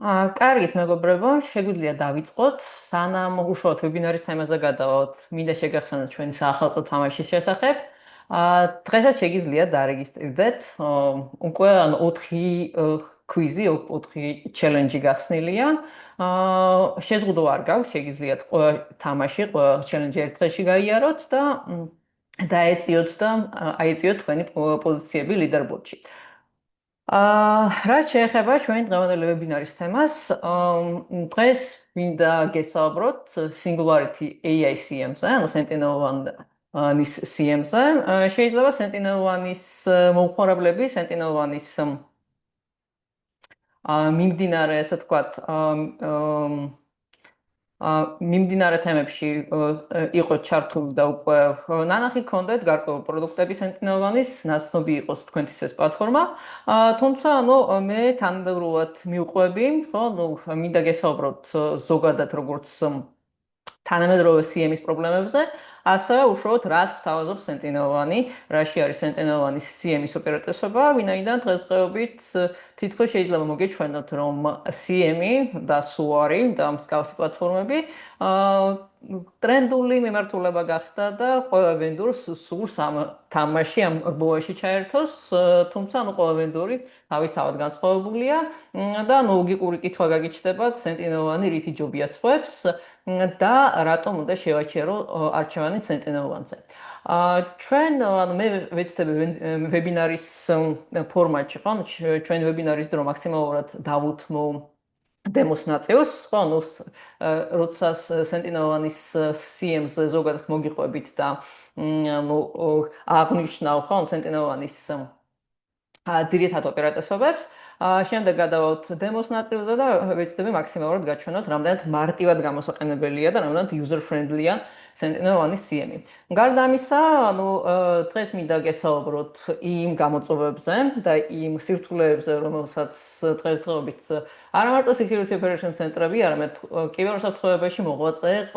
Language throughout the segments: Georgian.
კარგით, მეგობრებო, შეგვიძლია დავიწყოთ. სანამ უშუალოდ ვებინარის თემაზე გადავავთ, მინდა შეგახსენოთ ჩვენი საახალწლო თამაშის შესახებ. დღესაც შეგიძლიათ დარეგისტრირდეთ. უკვე 4 კვიზი, 4 ჩელენჯი გახსნილია. შეზღუდვა არ გაქვს, შეგიძლიათ ყველა თამაში, ყველა ჩელენჯი ერთ დღეში გაიაროთ და დაეციოთ და აიწიოთ თქვენი პოზიციები ლიდერბორდში. რაც შეეხება ჩვენი დღევანდელი ვებინარის თემას, დღეს მინდა გესაუბროთ Singularity AI CM-ზე, ანუ Sentinel-1-ის CM-ზე. შეიძლება Sentinel-1-ის მომხმარებლები, Sentinel-1-ის მიმდინარე, ასე ვთქვათ, მიმდინარე თემებში იყოთ ჩართული და უკვე ნანახი გქონდეთ გარკვეული პროდუქტები Sentinel-1-ის, ნაცნობი იყოს თქვენთვის ეს პლატფორმა. თუმცა, მე თანამედროვედ მივყვები, ხო, მინდა გესაუბროთ ზოგადად როგორც თანამედროვე CM-ის პრობლემებზე, ასევე უშუალოდ რაც გვთავაზობს Sentinel-1, რაში არის Sentinel-1-ის CM-ის უპირატესობა, ვინაიდან დღესდღეობით თითქოს შეიძლება მოგეჩვენოთ, რომ CM-ი და SUARI და მსგავსი პლატფორმები ტრენდული მიმართულება გახდა და ყველა ვენდორს სურს ამ თამაში, ამ რბოლაში ჩაერთოს, თუმცა ყველა ვენდორი თავისთავად განსხვავებულია და ლოგიკური კითხვა გაგიჩნდებათ, Sentinel-1 რითი ჯობია სხვებს და რატომ უნდა შევაჩერო არჩევანი Sentinel-1-ზე. ჩვენ, მე ვეცდები ვებინარის ფორმატში, ხო, ჩვენ ვებინარის დრო მაქსიმალურად დავუთმო დემოს ნაწილს, ხო, როცა Sentinel-1-ის CM-ზე ზოგადად მოგიყვებით და აღნიშნავ, ხო, Sentinel-1-ის ძირითად ოპერატესობებს. შემდეგ გადავავთ დემოს ნაწილზე და ვეცდები მაქსიმალურად გაჩვენოთ, რამდენად მარტივად გამოსაყენებელია და რამდენად user-friendly-ია Sentinel-1-ის CM-ი. გარდა ამისა, დღეს მინდა გესაუბროთ იმ გამოწვევებზე და იმ სირთულეებზე, რომელსაც დღესდღეობით არა მარტო Security Operations ცენტრები, არამედ კიბერუსაფრთხოებაში მოღვაწე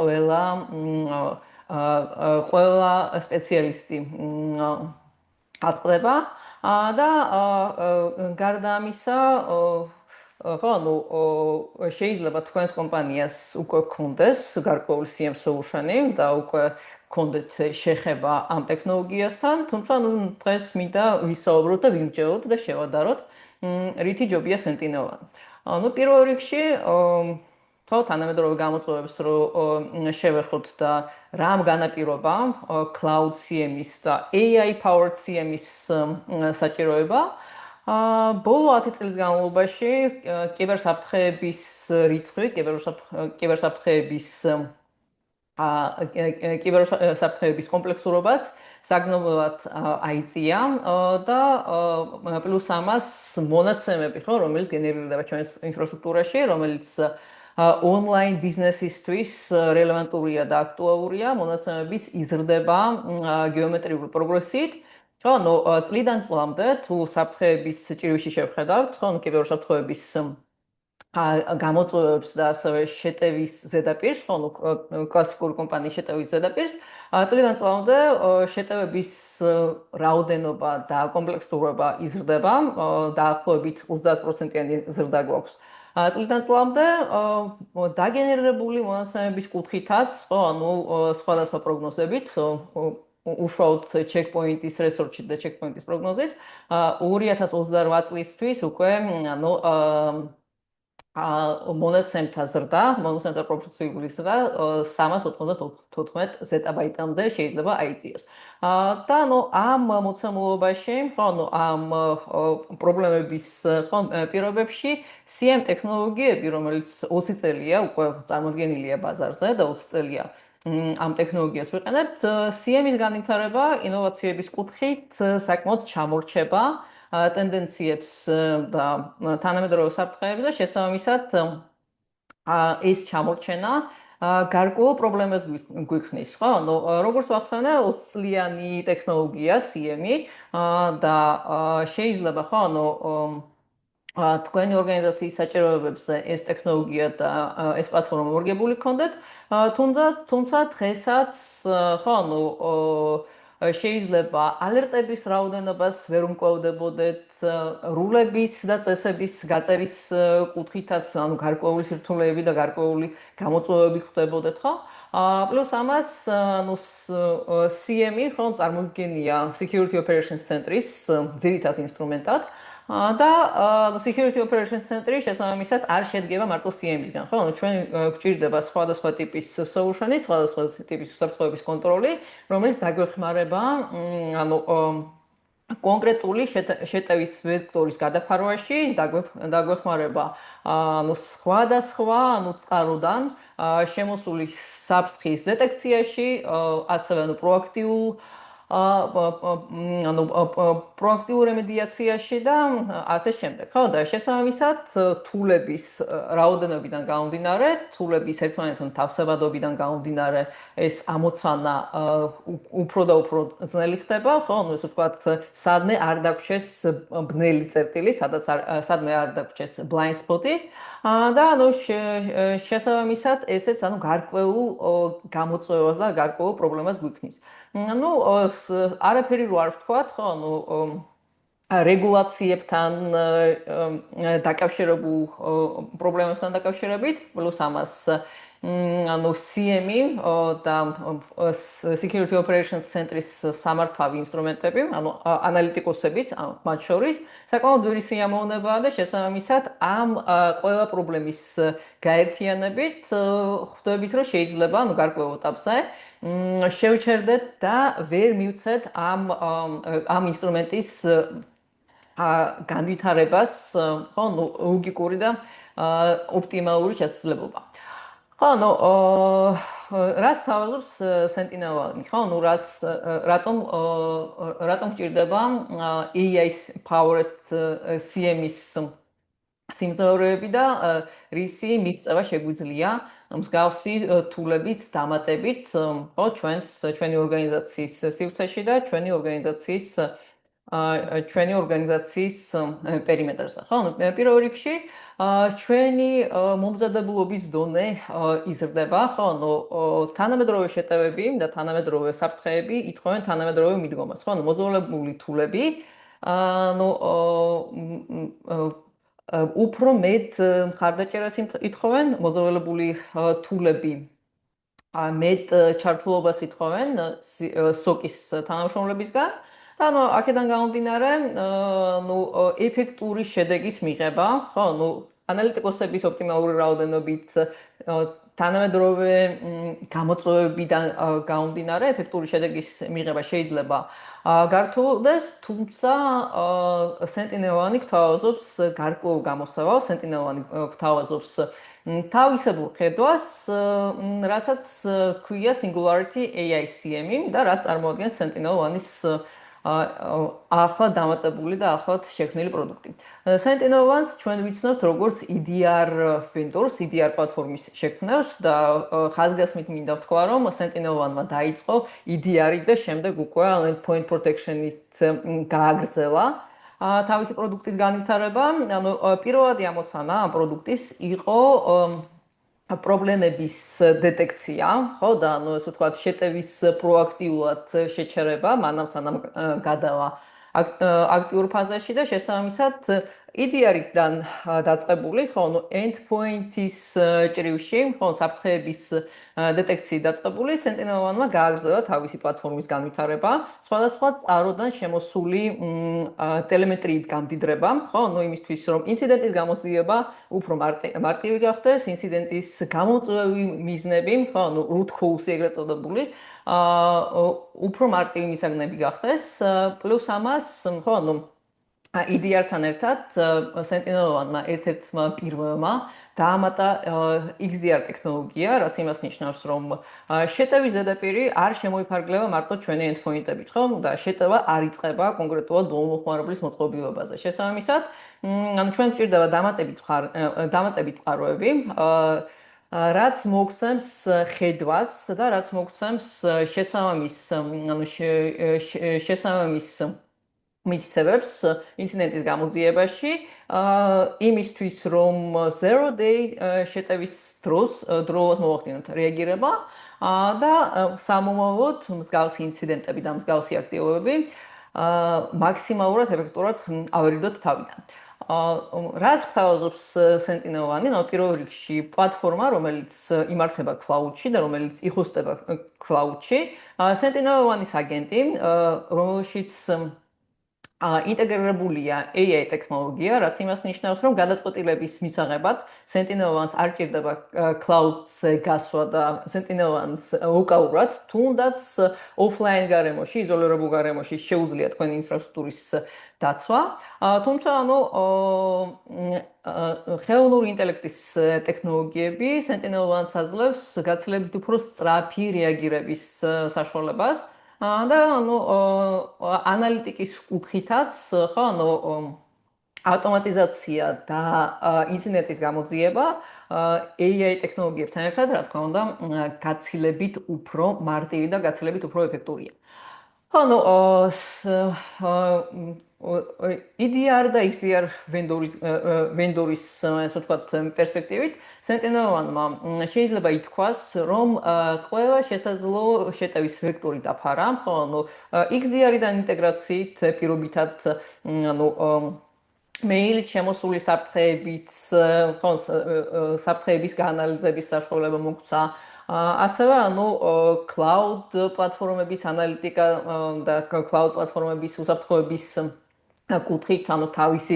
ყველა სპეციალისტი აწყდება. და გარდა ამისა, ხო, შეიძლება თქვენს კომპანიას უკვე გქონდეს გარკვეული CM solution-ი და უკვე გქონდეთ შეხება ამ ტექნოლოგიასთან, თუმცა დღეს მინდა ვისაუბროთ და ვიმსჯელოთ და შევადაროთ, რითი ჯობია Sentinel-1. პირველ რიგში, ხო, თანამედროვე გამოწვევებს რო შევეხოთ და რამ განაპირობა Cloud CM-ის და AI Powered CM-ის საჭიროება. ბოლო 10 წლის განმავლობაში კიბერსაფრთხეების რიცხვი, კიბერსაფრთხეების კომპლექსურობაც საგნობრივად აიწია და პლუს ამას მონაცემები, ხო, რომელიც გენერირდება ჩვენს ინფრასტრუქტურაში, რომელიც ონლაინ ბიზნესისთვის რელევანტურია და აქტუალურია, მონაცემების იზრდება გეომეტრიული პროგრესით. ხო, წლიდან წლამდე თუ საფრთხეების ჭირვში შევხედავთ, ხო, კიბერსაფრთხეების გამოწვევებს და ასევე შეტევის ზედაპირს, ხო, კლასიკური კომპანიის შეტევის ზედაპირს, წლიდან წლამდე შეტევების რაოდენობა და კომპლექსურობა იზრდება, დაახლოებით 30%-იანი ზრდა გვაქვს. წლიდან წლამდე დაგენერირებული მონაცემების კუთხითაც, ხო, სხვადასხვა პროგნოზებით, უშუალოდ checkpoint-ის research-ით და checkpoint-ის პროგნოზით, 2028 წლისთვის უკვე, მონაცემთა ზრდა, მონაცემთა პროფესიული ზრდა 394 ზეტაბაიტამდე შეიძლება აიწიოს. და ამ მოცემულობაში, ხო, ამ პრობლემების პირობებში CM ტექნოლოგიები, რომელიც 20 წელია უკვე წარმოდგენილია ბაზარზე და 20 წელია ამ ტექნოლოგიას ვიყენებთ, CM-ის განვითარება ინოვაციების კუთხით საკმაოდ ჩამორჩება ტენდენციებს და თანამედროვე საფრთხეებს და შესაბამისად ეს ჩამორჩენა გარკვეულ პრობლემებს გვიქმნის, ხო? როგორც ვახსენე, 20 წლიანი ტექნოლოგია CM-ი და შეიძლება, ხო, თქვენი ორგანიზაციის საჭიროებებზე ეს ტექნოლოგია და ეს პლატფორმა მორგებული გქონდეთ, თუმცა დღესაც, ხო, შეიძლება ალერტების რაოდენობას ვერ უმკლავდებოდეთ, რულების და წესების გაწერის კუთხითაც, ანუ გარკვეული სირთულეები და გარკვეული გამოწვევები ხვდებოდეთ, ხო? პლუს ამას, ანუ CME, ხო, წარმოგიდგენია Security Operations Center-ის ძირითად ინსტრუმენტად. და Security Operations Center-ი შესაბამისად არ შედგება მარტო CM-ისგან, ხო? ანუ ჩვენ გვჭირდება სხვადასხვა ტიპის solution-ი, სხვადასხვა ტიპის უსაფრთხოების კონტროლი, რომელიც დაგვეხმარება, ანუ კონკრეტული შეტევის ვექტორის გადაფარვაში, დაგვეხმარება ანუ სხვადასხვა, ანუ წყაროდან შემოსული საფრთხის დეტექციაში, ასევე ანუ პროაქტიულ რემედიაციაში და ასე შემდეგ. ხო, და შესაბამისად, თულების რაოდენობიდან გამომდინარე, თულების ერთმანეთთან თავსებადობიდან გამომდინარე, ეს ამოცანა უფრო და უფრო ძნელი ხდება, ხო, ანუ ესე ვთქვათ, სადმე არ დაგვრჩეს ბნელი წერტილი, სადმე არ დაგვრჩეს blind spot-ი და ანუ შესაბამისად, ესეც ანუ გარკვეულ გამოწვევას და გარკვეულ პრობლემას გვიქმნის. ну, არაფერი რო არ ვთქვათ, ხო, ანუ რეგულაციებთან დაკავშირებულ პრობლემებთან დაკავშირებით, პლუს ამას ანუ CME და Security Operations Center-ის სამართავი ინსტრუმენტები, ანუ ანალიტიკოსებიც, მათ შორის, საკმაოდ ძვირი სიამოვნებაა და შესაბამისად ამ ყველა პრობლემის გაერთიანებით ხვდებით, რომ შეიძლება, ანუ გარკვეულ ეტაპზე შევჩერდეთ და ვერ მივცეთ ამ ინსტრუმენტის განვითარებას, ხო, ნუ ლოგიკური და ოპტიმალური შესაძლებლობა. ხო, ნუ რას თავაზობს Sentinel-1, ხო, ნუ რატომ გჭირდება AI powered CM-ის სიმძლავრეები და რისი მიღწევა შეგვიძლია მსგავსი თულებით დამატებით, ხო, ჩვენი ორგანიზაციის სივრცეში და ჩვენი ორგანიზაციის პერიმეტრზე. ხო, პირველ რიგში ჩვენი მომზადებულობის დონე იზრდება, ხო, ანუ თანამედროვე შეტევები და თანამედროვე საფრთხეები ითხოვენ თანამედროვე მიდგომას, ხო, ანუ მozolebuli თულები, ანუ უფრო მეტ მხარდაჭერას ითხოვენ, მozolebuli თულები მეტ ჩართულობას ითხოვენ SOC-ის თანამშრომლებისგან და ანუ აქედან გამომდინარე, ნუ ეფექტური შედეგის მიღება, ხო, ნუ ანალიტიკოსების ოპტიმალური რაოდენობით თანამედროვე გამოწვევებიდან გამომდინარე, ეფექტური შედეგის მიღება შეიძლება გართულდეს, თუმცა Sentinel-1 გთავაზობს გარკვეულ გამოსავალს, Sentinel-1 გთავაზობს თავისებურ ხედვას, რასაც ქვია Singularity AI CM-ი და რაც წარმოადგენს Sentinel-1-ის ახლად დამატებული და ახლად შექმნილი პროდუქტი. Sentinel-1-ს ჩვენ ვიცნობთ როგორც EDR vendors, EDR პლატფორმის შექმნას და ხაზგასმით მინდა ვთქვა, რომ Sentinel-1-მა დაიწყო EDR-ი და შემდეგ უკვე endpoint protection-ით გააგრძელა თავისი პროდუქტის განვითარება. ანუ პირველადი ამოცანა ამ პროდუქტის იყო პრობლემების დეტექცია, ხო, და ანუ ესე ვთქვათ, შეტევის პროაქტიულად შეჩერება, მანამ სანამ გადავა აქტიურ ფაზაში და შესაბამისად EDR-დან დაწყებული, ხო, ნუ endpoint-ის ჭრილში, ხო, საფრთხეების დეტექციით დაწყებული Sentinel-1-მა გააგრძელა თავისი პლატფორმის განვითარება, სხვადასხვა წყაროდან შემოსული ტელემეტრიით გამდიდრება, ხო, ნუ იმისთვის, რომ ინციდენტის გამოძიება უფრო მარტივი გახდეს, ინციდენტის გამოწვევი მიზნები, ხო, ნუ root cause-ი ეგრეთ წოდებული, უფრო მარტივი მისაგნები გახდეს, პლუს ამას, ხო, ნუ EDR-თან ერთად Sentinel-1-მა ერთ-ერთმა პირველმა დაამატა XDR ტექნოლოგია, რაც იმას ნიშნავს, რომ შეტევის ზედაპირი არ შემოიფარგლება მარტო ჩვენი endpoint-ებით, ხო? და შეტევა არ იწყება კონკრეტულად მომხმარებლის მოწყობილობაზე. შესაბამისად, ანუ ჩვენ გვჭირდება დამატებით წყაროები, რაც მოგცემს ხედვას და რაც მოგცემს შესაბამის მისცემს ინციდენტის გამოძიებაში იმისთვის რომ zero day შეტევის დროულად მოვახდინოთ რეაგირება და სამომავლოდ მსგავსი ინციდენტები და მსგავსი აქტივობები მაქსიმალურად ეფექტურად ავერიდოთ თავიდან. რას გვთავაზობს Sentinel-1? პირველ რიგში პლატფორმა, რომელიც იმართება cloud-ში და რომელიც იხოსდება cloud-ში. Sentinel-1-ის აგენტი, რომელშიც ინტეგრირებულია AI ტექნოლოგია, რაც იმას ნიშნავს, რომ გადაწყვეტილების მისაღებად Sentinel-1-ს არ ჭირდება cloud-ზე გასვლა და Sentinel-1-ს ლოკალურად, თუნდაც offline გარემოში, იზოლირებულ გარემოში შეუძლია თქვენი ინფრასტრუქტურის დაცვა. თუმცა, ხელოვნური ინტელექტის ტექნოლოგიები Sentinel-1-ს აძლევს გაცილებით უფრო სწრაფი რეაგირების საშუალებას. და ანალიტიკის კუთხითაც, ხო, ავტომატიზაცია და ინციდენტის გამოძიება AI ტექნოლოგიებთან ერთად, რა თქმა უნდა, გაცილებით უფრო მარტივი და გაცილებით უფრო ეფექტურია. EDR და XDR ვენდორის ასე ვთქვათ პერსპექტივით Sentinel-1-მა შეიძლება ითქვას, რომ ყველა შესაძლო შეტევის ვექტორი დაფარა, ხო, XDR-დან ინტეგრაციით პირობითად, მეილით შემოსული საფრთხეებით, ხო, საფრთხეების გაანალიზების საშუალება მოგვცა. ასევე cloud პლატფორმების ანალიტიკა და cloud პლატფორმების უსაფრთხოების კუთხით, თავისი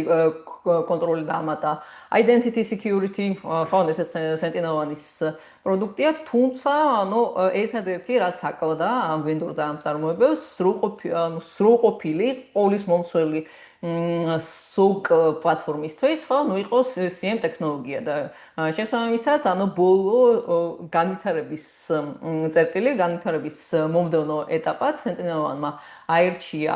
კონტროლი დაამატა. Identity security, ხო, ესეც Sentinel-1-ის პროდუქტია, თუმცა, ერთადერთი რაც აკლდა ამ ვენდორ დამწარმოებელს, სრულყოფილი ყოვლის მომცველი SOC პლატფორმისთვის, ხო, იყოს CM ტექნოლოგია და შესაბამისად, ბოლო განვითარების წერტილი, განვითარების მომდევნო ეტაპად Sentinel-1-მა აირჩია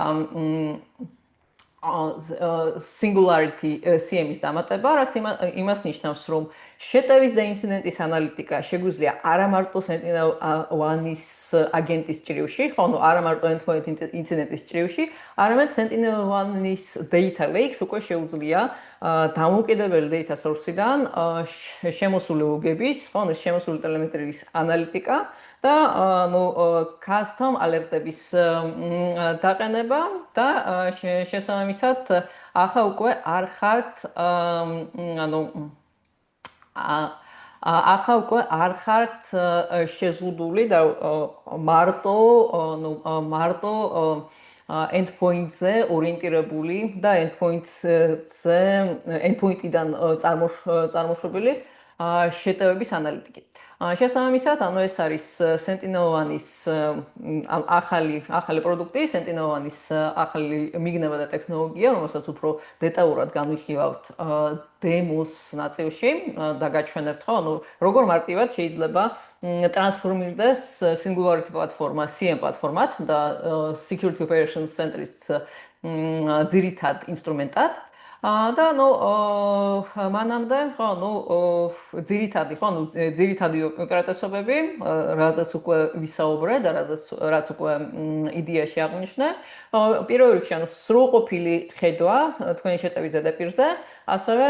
Singularity CM-ის დამატება, რაც იმას ნიშნავს, რომ შეტევის და ინციდენტის ანალიტიკა შეგვიძლია არა მარტო Sentinel-1-ის აგენტის ჭრილში, ხო, არა მარტო endpoint ინციდენტის ჭრილში, არამედ Sentinel-1-ის data lakes უკვე შეუძლია დამოუკიდებელი data source-დან შემოსული ლოგების, ხო, შემოსული ტელემეტრიის ანალიტიკა და custom alert-ების დაყენება და შესაბამისად ახლა უკვე არ ხართ ახლა უკვე არ ხართ შეზღუდული და მარტო endpoint-ზე ორიენტირებული და endpoint-იდან წარმოშობილი შეტევების ანალიტიკით. შესაბამისად, ეს არის Sentinel-1-ის ახალი პროდუქტი, Sentinel-1-ის ახალი მიგნება და ტექნოლოგია, რომელსაც უფრო დეტალურად განვიხილავთ დემოს ნაწილში და გაჩვენებთ, ხო, როგორ მარტივად შეიძლება ტრანსფორმირდეს Singularity პლატფორმა CM პლატფორმად და Security Operations Center-ის ძირითად ინსტრუმენტად. და მანამდე, ხო, ძირითადი ოპერატესობები, რაზეც უკვე ვისაუბრე და რაც უკვე იდეაში აღნიშნე, პირველ რიგში, სრულყოფილი ხედვა თქვენი შეტევის ზედაპირზე, ასევე,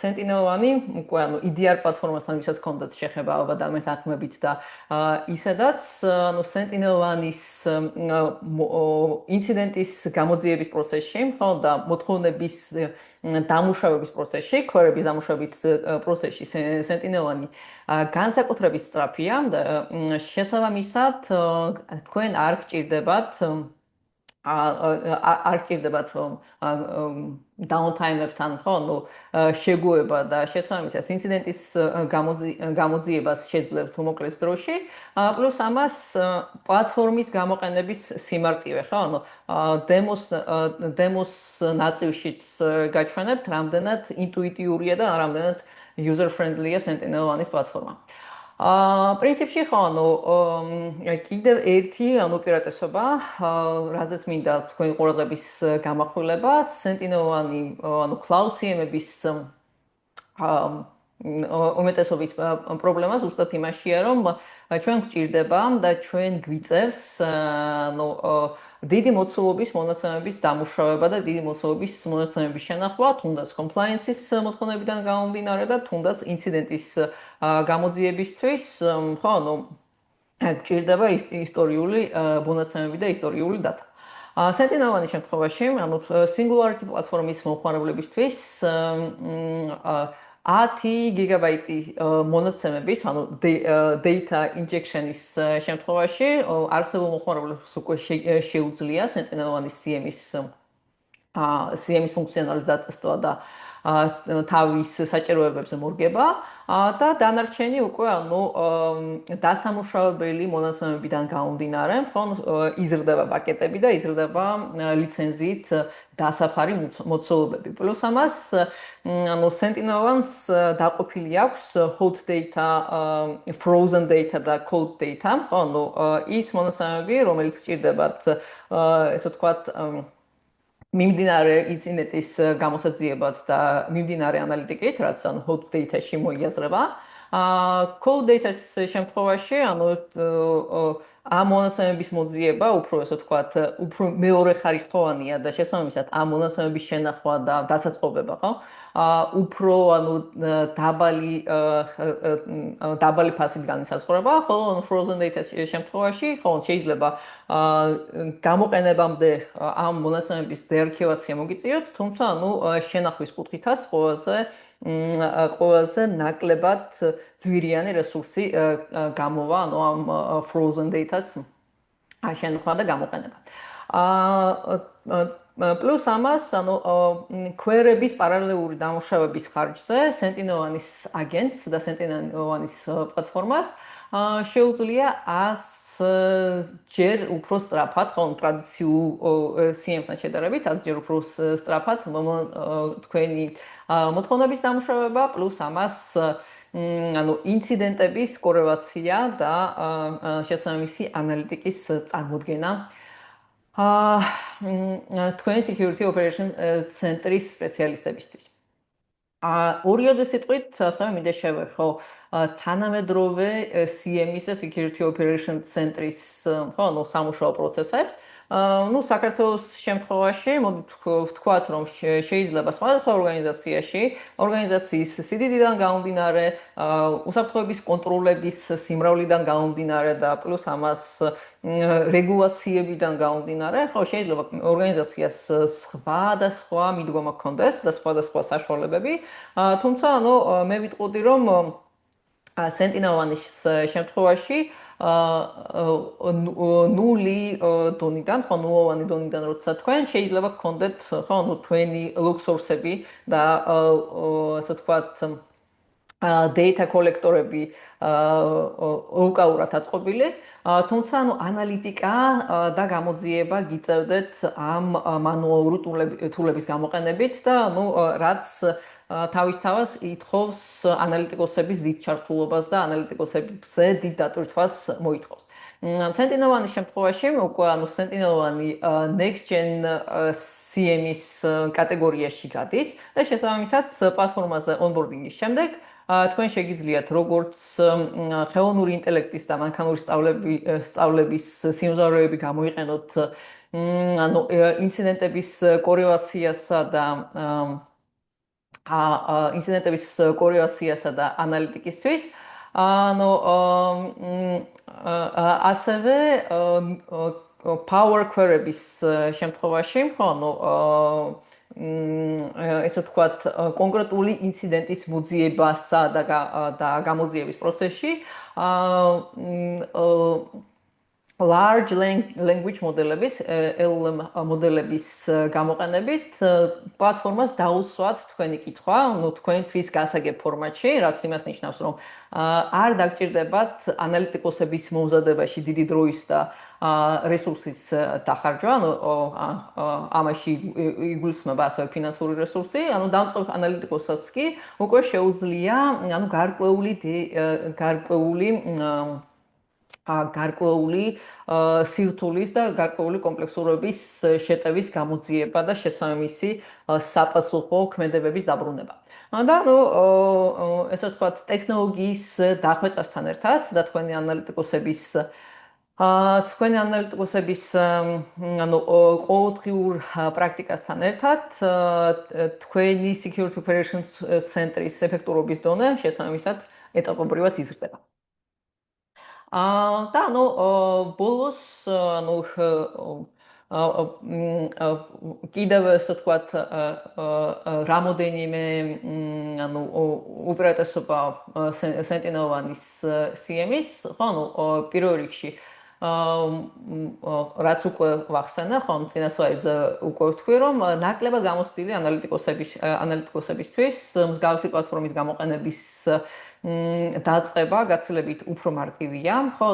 Sentinel-1-ი უკვე, EDR პლატფორმასთან ვისაც ჰქონდათ შეხება ალბათ მეთანხმებით და ისედაც, Sentinel-1-ის ინციდენტის გამოძიების პროცესში, ხო, და მოთხოვნების დამუშავების პროცესში, კვერების დამუშავების პროცესში Sentinel-1-ი განსაკუთრებით სწრაფია და შესაბამისად თქვენ არ გჭირდებათ downtime-ებთან, ხო, შეგუება და შესაბამისად ინციდენტის გამოძიებას შეძლებთ უმოკლეს დროში, პლუს ამას პლატფორმის გამოყენების სიმარტივე, ხო, დემოს ნაწილშიც გაჩვენებთ, რამდენად ინტუიტიურია და რამდენად user-friendly-ია Sentinel-1-ის პლატფორმა. პრინციპში, ხო, კიდევ ერთი უპირატესობა, რაზეც მინდა თქვენი ყურადღების გამახვილება, Sentinel-1-ი, Cloud CM-ების უმეტესობის პრობლემა ზუსტად იმაშია, რომ ჩვენ გვჭირდება და ჩვენ გვიწევს დიდი მოცულობის მონაცემების დამუშავება და დიდი მოცულობის მონაცემების შენახვა, თუნდაც compliance-ის მოთხოვნებიდან გამომდინარე და თუნდაც ინციდენტის გამოძიებისთვის, ხო, გვჭირდება ისტორიული მონაცემები და ისტორიული დატა. Sentinel-ის შემთხვევაში, ანუ Singularity პლატფორმის მომხმარებლებისთვის 10 გიგაბაიტი მონაცემების, ანუ data injection-ის შემთხვევაში არსებულ მომხმარებლებს უკვე შეუძლია Sentinel-ის CM-ის ფუნქციონალის დატესტვა და თავის საჭიროებებზე მორგება და დანარჩენი უკვე დასამუშავებელი მონაცემებიდან გამომდინარე, იზრდება პაკეტები და იზრდება ლიცენზიით დასაფარი მოცულობები. პლუს ამას, Sentinel-ს დაყოფილი აქვს hot data, frozen data და cold data, ის მონაცემები, რომელიც გჭირდებათ, ესე ვთქვათ, მიმდინარე ინციდენტის გამოსაძიებად და მიმდინარე ანალიტიკით, რაც hot data-ში მოიაზრება. Cold data-ის შემთხვევაში, ამ მონაცემების მოძიება უფრო, ესე ვთქვათ, უფრო მეორე ხარისხოვანია და შესაბამისად ამ მონაცემების შენახვა და დასაწყობება, ხო? უფრო დაბალი ფასით განისაზღვრება, ხოლო frozen data-ის შემთხვევაში, ხო, შეიძლება გამოყენებამდე ამ მონაცემების დეარქივაცია მოგიწიოთ, თუმცა შენახვის კუთხითაც ყველაზე ნაკლებად ძვირიანი რესურსი გამოვა ამ frozen data-ს შენახვა და გამოყენება. პლუს ამას, query-ების პარალელური დამუშავების ხარჯზე Sentinel-ის აგენტს და Sentinel-ის პლატფორმას შეუძლია 100-ჯერ უფრო სწრაფად, ტრადიციულ CM-თან შედარებით, 100-ჯერ უფრო სწრაფად თქვენი მოთხოვნების დამუშავება, პლუს ამას ინციდენტების კორელაცია და შესაბამისი ანალიტიკის წარმოდგენა თქვენი security operation ცენტრის სპეციალისტებისთვის. ორიოდე სიტყვით, ასევე მინდა შევეხო თანამედროვე CM-ის და security operation ცენტრის, სამუშაო პროცესებს. საქართველოს შემთხვევაში, ვთქვათ, რომ შეიძლება სხვადასხვა ორგანიზაციის სიდიდიდან გამომდინარე, უსაფრთხოების კონტროლების სიმრავლიდან გამომდინარე და პლუს ამას რეგულაციებიდან გამომდინარე, შეიძლება ორგანიზაციას სხვადასხვა მიდგომა ჰქონდეს და სხვადასხვა საშუალებები, თუმცა მე ვიტყოდი, რომ Sentinel-ის შემთხვევაში ნული დონიდან, ნულოვანი დონიდან როცა თქვენ შეიძლება გქონდეთ, თქვენი log source-ები და ასე ვთქვათ data collector-ები უკაურად აწყობილი, თუმცა ანალიტიკა და გამოძიება გიწევდეთ ამ მანუალური ტულების გამოყენებით და რაც თავისთავად ითხოვს ანალიტიკოსების დიდ ჩართულობას და ანალიტიკოსებზე დიდ დატვირთვას მოითხოვს. Sentinel-ის შემთხვევაში უკვე Sentinel-ი next gen CM-ის კატეგორიაში გადის და შესაბამისად პლატფორმაზე onboarding-ის შემდეგ თქვენ შეგიძლიათ როგორც ხელოვნური ინტელექტის და მანქანური სწავლების სიმძლავრეები გამოიყენოთ ინციდენტების კორელაციასა და ანალიტიკისთვის, ასევე power query-ების შემთხვევაში, ესე ვთქვათ, კონკრეტული ინციდენტის მოძიებასა და გამოძიების პროცესში large language modelების LLM მოდელების გამოყენებით პლატფორმას დაუსვათ თქვენი კითხვა, თქვენთვის გასაგებ ფორმატში, რაც იმას ნიშნავს, რომ არ დაგჭირდებათ ანალიტიკოსების მომზადებაში დიდი დროის და რესურსის დახარჯვა, ამაში იგულისხმება ასევე ფინანსური რესურსი, დამწყებ ანალიტიკოსაც კი უკვე შეუძლია, გარკვეული სირთულის და გარკვეული კომპლექსურობის შეტევის გამოძიება და შესაბამისი საპასუხო ქმედებების დაბრუნება. და ესე ვთქვათ, ტექნოლოგიის დახვეწასთან ერთად და თქვენი ანალიტიკოსების ყოველდღიურ პრაქტიკასთან ერთად თქვენი Security Operations ცენტრის ეფექტურობის დონე შესაბამისად ეტაპობრივად იზრდება. და ბოლოს კიდევ ესე ვთქვათ რამოდენიმე უპირატესობა Sentinel-1-ის CM-ის, ხო, პირველ რიგში რაც უკვე ვახსენე, ხო, წინა სლაიდზე უკვე ვთქვი, რომ ნაკლებად გამოცდილი ანალიტიკოსებისთვის მსგავსი პლატფორმის გამოყენების დაწყება გაცილებით უფრო მარტივია, ხო,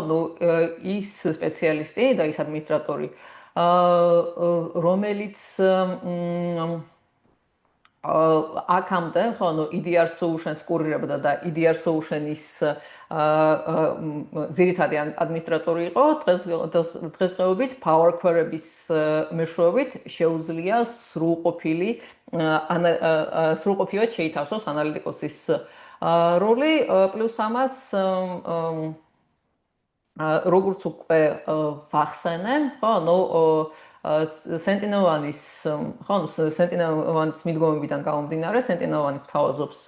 ის სპეციალისტი და ის ადმინისტრატორი, რომელიც აქამდე, ხო, EDR Solutions კურირებდა და EDR Solutions-ის ძირითადი ადმინისტრატორი იყო, დღესდღეობით Power Query-ების მეშვეობით შეუძლია სრულყოფილად შეითავსოს ანალიტიკოსის როლი, პლუს ამას როგორც უკვე ვახსენე, ხო, Sentinel-1-ის, ხო, Sentinel-1-ის მიდგომებიდან გამომდინარე, Sentinel-1 გვთავაზობს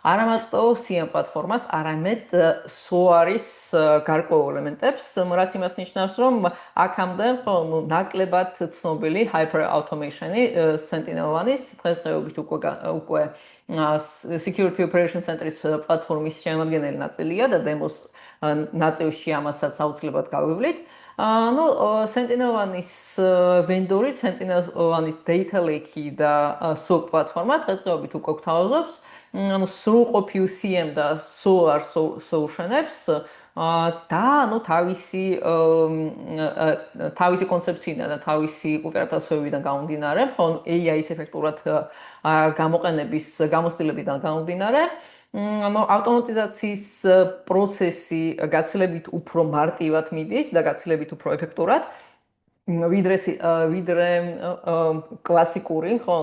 არა მარტო CM პლატფორმას, არამედ SOAR-ის გარკვეულ ელემენტებს, რაც იმას ნიშნავს, რომ აქამდე, ხო, ნაკლებად ცნობილი Hyper Automation-ი Sentinel-1-ის დღესდღეობით უკვე Security Operations Center-ის პლატფორმის შემადგენელი ნაწილია და demos ნაწილში ამასაც აუცილებლად გავივლით. Sentinel-1-ის ვენდორი, Sentinel-1-ის Data Lake და SOC პლატფორმა დღესდღეობით უკვე გვთავაზობს სრულყოფილ CM და SOAR solution-ებს და თავისი კონცეფციიდან და თავისი უპირატესობებიდან გამომდინარე, ხო, AI-ის ეფექტურად გამოყენების გამოცდილებიდან გამომდინარე, ავტომატიზაციის პროცესი გაცილებით უფრო მარტივად მიდის და გაცილებით უფრო ეფექტურად, ვიდრე კლასიკური, ხო,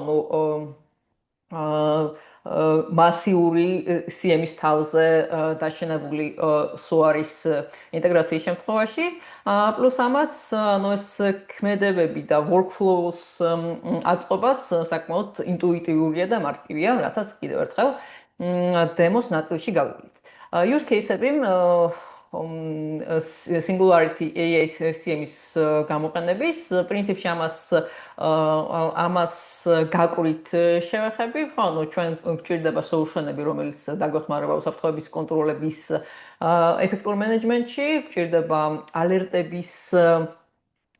მასიური CM-ის თავზე დაშენებული SOAR-ის ინტეგრაციის შემთხვევაში, პლუს ამას, ეს ქმედებები და workflows აწყობაც საკმაოდ ინტუიტიურია და მარტივია, რასაც კიდევ ერთხელ demos ნაწილში გავივლით. Use case-ები Singularity AI CM-ის გამოყენების პრინციპში ამას გაკვირით შევეხები, ხო, ჩვენ გვჭირდება solution-ები, რომელიც დაგვეხმარება უსაფრთხოების კონტროლების ეფექტურ მენეჯმენტში, გვჭირდება ალერტების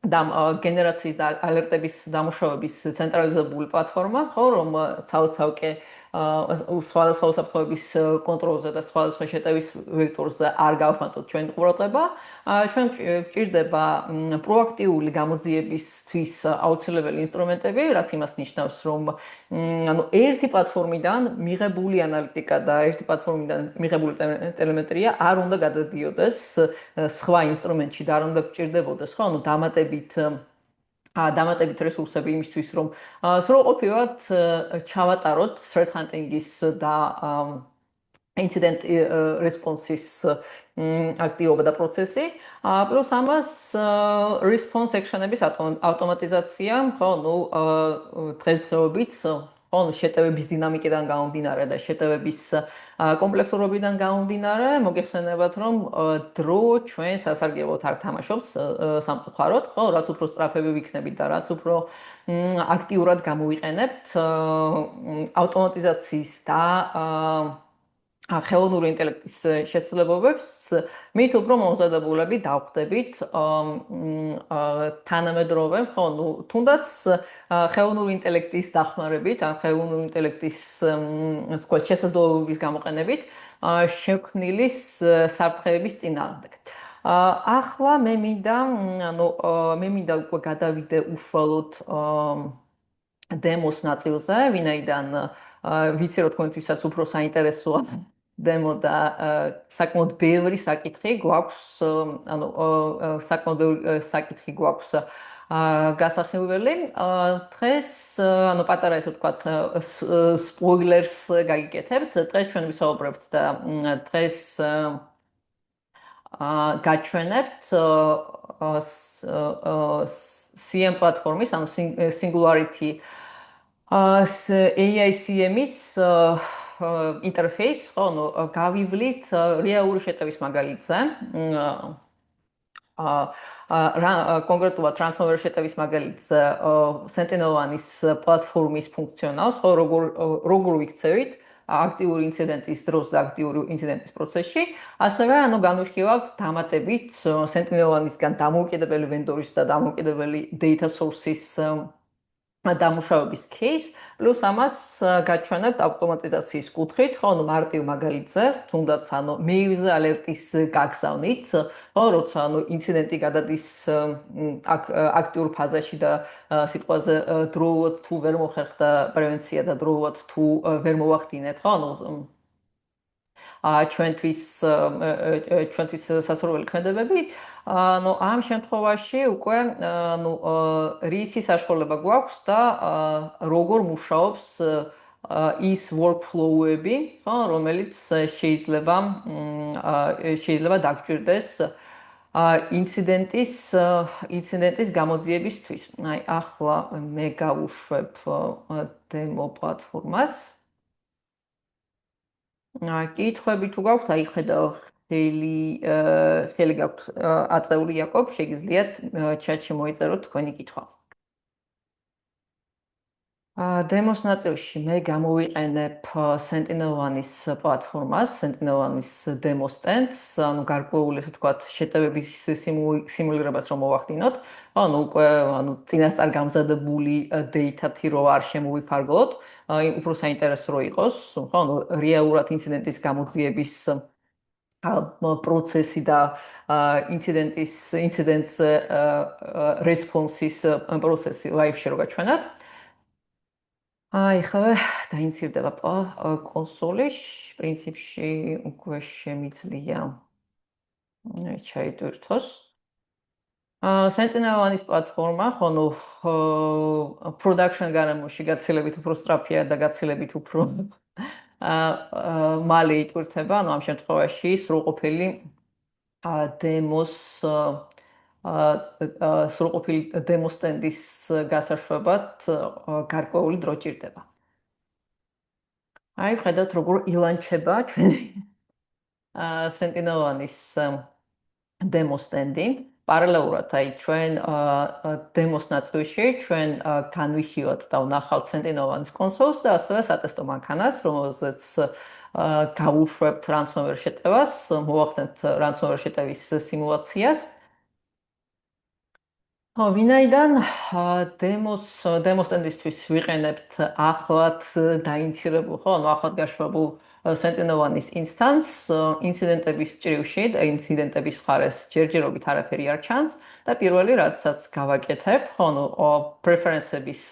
გენერაციის და ალერტების დამუშავების ცენტრალიზებული პლატფორმა, ხო, რომ ცალკე სხვადასხვა უსაფრთხოების კონტროლზე და სხვადასხვა შეტევის ვექტორზე არ გავხმაროთ ჩვენ ყურადღება. ჩვენ გვჭირდება პროაქტიული გამოძიებისთვის აუცილებელი ინსტრუმენტები, რაც იმას ნიშნავს, რომ ერთი პლატფორმიდან მიღებული ანალიტიკა და ერთი პლატფორმიდან მიღებული ტელემეტრია არ უნდა გადადიოდეს სხვა ინსტრუმენტში და არ უნდა გვჭირდებოდეს, ხო, დამატებით რესურსები იმისთვის, რომ სრულყოფილად ჩავატაროთ threat hunting-ის და incident response-ის აქტივობა და პროცესი, პლუს ამას response action-ების ავტომატიზაცია, ხო, დღესდღეობით, ხო, შეტევების დინამიკიდან გამომდინარე და შეტევების კომპლექსურობიდან გამომდინარე, მოგეხსენებათ, რომ დრო ჩვენ სასარგებლოდ არ თამაშობს სამწუხაროდ, ხო, რაც უფრო სწრაფები ვიქნებით და რაც უფრო აქტიურად გამოვიყენებთ ავტომატიზაციის და ხელოვნური ინტელექტის შესაძლებლობებს, მით უფრო მომზადებულები დავხდებით თანამედროვე, ხო, თუნდაც ხელოვნური ინტელექტის დახმარებით, ან ხელოვნური ინტელექტის შესაძლებლობების გამოყენებით შექმნილი საფრთხეების წინააღმდეგ. ახლა მე მინდა უკვე გადავიდე უშუალოდ demos ნაწილზე, ვინაიდან ვიცი რომ თქვენთვისაც უფრო საინტერესოა demo და საკმაოდ ბევრი საკითხი გვაქვს, საკმაოდ ბევრი საკითხი გვაქვს გასახილველი. დღეს ანუ პატარა ესე ვთქვათ სპოილერს გაგიკეთებთ. დღეს ჩვენ ვისაუბრებთ და დღეს გაჩვენებთ CM პლატფორმის, ანუ Singularity AICM-ის ინტერფეის, ხო, ანუ გავივლით რეალური შეტევის მაგალითზე. კონკრეტულად Transformer შეტევის მაგალითზე Sentinel-1-ის პლატფორმის ფუნქციონალს, ხო, როგორ ვიქცევით აქტიური ინციდენტის დროს და აქტიური ინციდენტის პროცესში, ასევე ანუ განვიხილავთ დამატებით Sentinel-1-ისგან დამოუკიდებელი ვენდორის და დამოუკიდებელი data source-ის დამუშავების case, პლუს ამას გაჩვენებთ ავტომატიზაციის კუთხით, ხო, ანუ მარტივ მაგალითზე, თუნდაც ანუ mail-ზე ალერტის გაგზავნით, ხო, როცა ანუ ინციდენტი გადადის აქტიურ ფაზაში და სიტყვაზე დროულად თუ ვერ მოხერხდა პრევენცია და დროულად თუ ვერ მოვახდინეთ, ხო, ანუ ჩვენთვის სასურველი ქმედებები. ანუ ამ შემთხვევაში უკვე ანუ რისი საშუალება გვაქვს და როგორ მუშაობს ის workflow-ები, ხო, რომელიც შეიძლება დაგჭირდეს ინციდენტის გამოძიებისთვის. აი, ახლა მე გავუშვებ demo პლატფორმას. კითხვები თუ გაქვთ, აი ხედავ ხელი გაქვთ აწეული იაკობ, შეგიძლიათ ჩატში მოიწეროთ თქვენი კითხვა. დემოს ნაწილში მე გამოვიყენებ Sentinel-1-ის პლატფორმას, Sentinel-1-ის demo stand-ს, ანუ გარკვეული ესე ვთქვათ შეტევების სიმულირებას რომ მოვახდინოთ. ანუ უკვე ანუ წინასწარ გამზადებული data-თი რო არ შემოვიფარგლოთ, უფრო საინტერესო რო იყოს, ხო, ანუ რეალურად ინციდენტის გამოძიების პროცესი და ინციდენტს response-ის პროცესი live-ში რო გაჩვენოთ. აი, ხა დაინცირდება კონსოლი, პრინციპში უკვე შემიძლია ჩაიტვირთოს. Sentinel-1-ის პლატფორმა, ხო, ნუ production გარემოში გაცილებით უფრო სწრაფია და გაცილებით უფრო მალე იტვირთება, ანუ ამ შემთხვევაში სრულყოფილი სრულყოფილი demo stand-ის გასაშვებად გარკვეული დრო ჭირდება. აი, ხედავთ როგორ ილანჩება ჩვენი Sentinel-1-ის demo stand-ი. პარალელურად აი ჩვენ demo-s ნაწილში ჩვენ განვიხილავთ და ვნახავთ Sentinel-1-ის კონსოლს და ასევე სატესტო მანქანას, რომელზეც გავუშვებთ ransomware შეტევას, მოვახდენთ ransomware შეტევის სიმულაციას. ვინაიდან demo stand-ისთვის ვიყენებთ ახლად დაინცირებულ, ხო, ანუ ახლად გაშვებულ Sentinel-1-ის instance, ინციდენტების ჭრილში და ინციდენტების მხარეს ჯერჯერობით არაფერი არ ჩანს და პირველი რაცაც გავაკეთებ, ხო, ანუ preferences-ების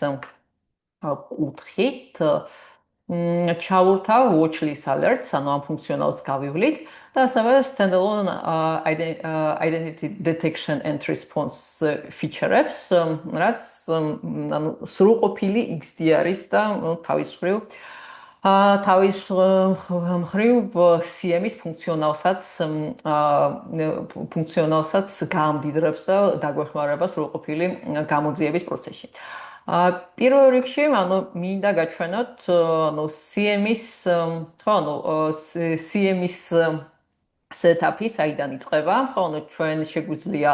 კუთხით ჩავურთავ watchlist alerts, ანუ ამ ფუნქციონალს გავივლით და ასევე standalone identity detection and response feature-ებს, რაც ანუ სრულყოფილი XDR-ის და თავის მხრივ CM-ის ფუნქციონალსაც გაამდიდრებს და დაგვეხმარება სრულყოფილი გამოძიების პროცესში. პირველ რიგში, ანუ მინდა გაჩვენოთ, ანუ CM-ის, ხო, ანუ CM-ის setup-ი საიდან იწყება, ხო, ანუ ჩვენ შეგვიძლია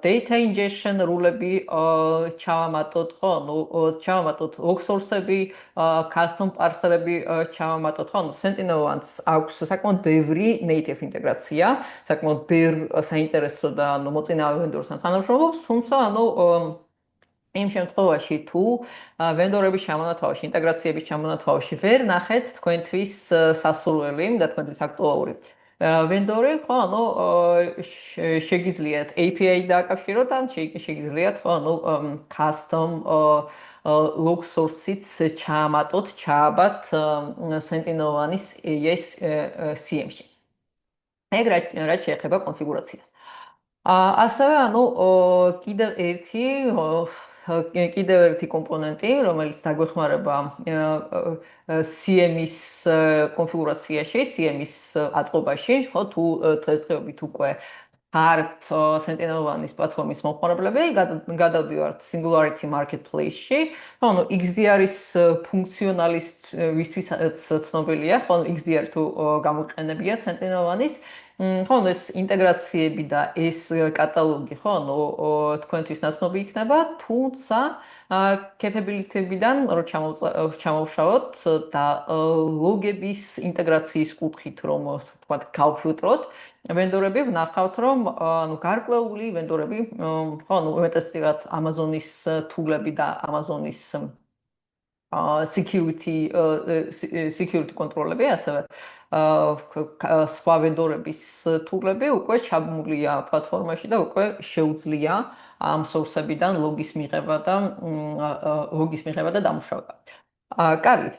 data ingestion რულები ჩავამატოთ, ხო, ანუ ჩავამატოთ log source-ები, custom parser-ები ჩავამატოთ, ხო, ანუ Sentinel-1-ს აქვს საკმაოდ ბევრი native ინტეგრაცია, საკმაოდ ბევრ საინტერესო და ანუ მოწინავე ვენდორთან თანამშრომლობს, თუმცა ანუ იმ შემთხვევაში თუ ვენდორების ჩამონათვალში, ინტეგრაციების ჩამონათვალში ვერ ნახეთ თქვენთვის სასურველი და თქვენთვის აქტუალური ვენდორი, ხო, ანუ შეგიძლიათ API დააკავშიროთ ან შეგიძლიათ, ხო, ანუ custom log source-იც ჩააბათ Sentinel-1-ის AES CM-ში. ეგ რაც შეეხება კონფიგურაციას. ასევე ანუ კიდევ ერთი კიდევ ერთი კომპონენტი, რომელიც დაგვეხმარება CM-ის კონფიგურაციაში, CM-ის აწყობაში, ხო, თუ დღესდღეობით უკვე ხართ Sentinel-1-ის პლატფორმის მომხმარებლები, გადავდივართ Singularity Marketplace-ში. ხო, ანუ XDR-ის ფუნქციონალისტვისაც ცნობილია, ხო, XDR თუ გამოყენებია Sentinel-1-ის ხო, ეს ინტეგრაციები და ეს კატალოგი, ხო, ნუ თქვენთვის ნაცნობი იქნება, თუმცა capability-ბიდან რო ჩამოვშავოთ და ლოგების ინტეგრაციის კუთხით რომ თქვა გავფილტროთ, ვენდორები ვნახავთ, რომ ანუ გარკვეული ვენდორები, ხო, ნუ უმეტესწილად Amazon-ის თულები და Amazon-ის security კონტროლები, ასევე სხვა ვენდორების თულები უკვე ჩაბმულია პლატფორმაში და უკვე შეუძლია ამ სორსებიდან ლოგის მიღება და დამუშავება. კარგით.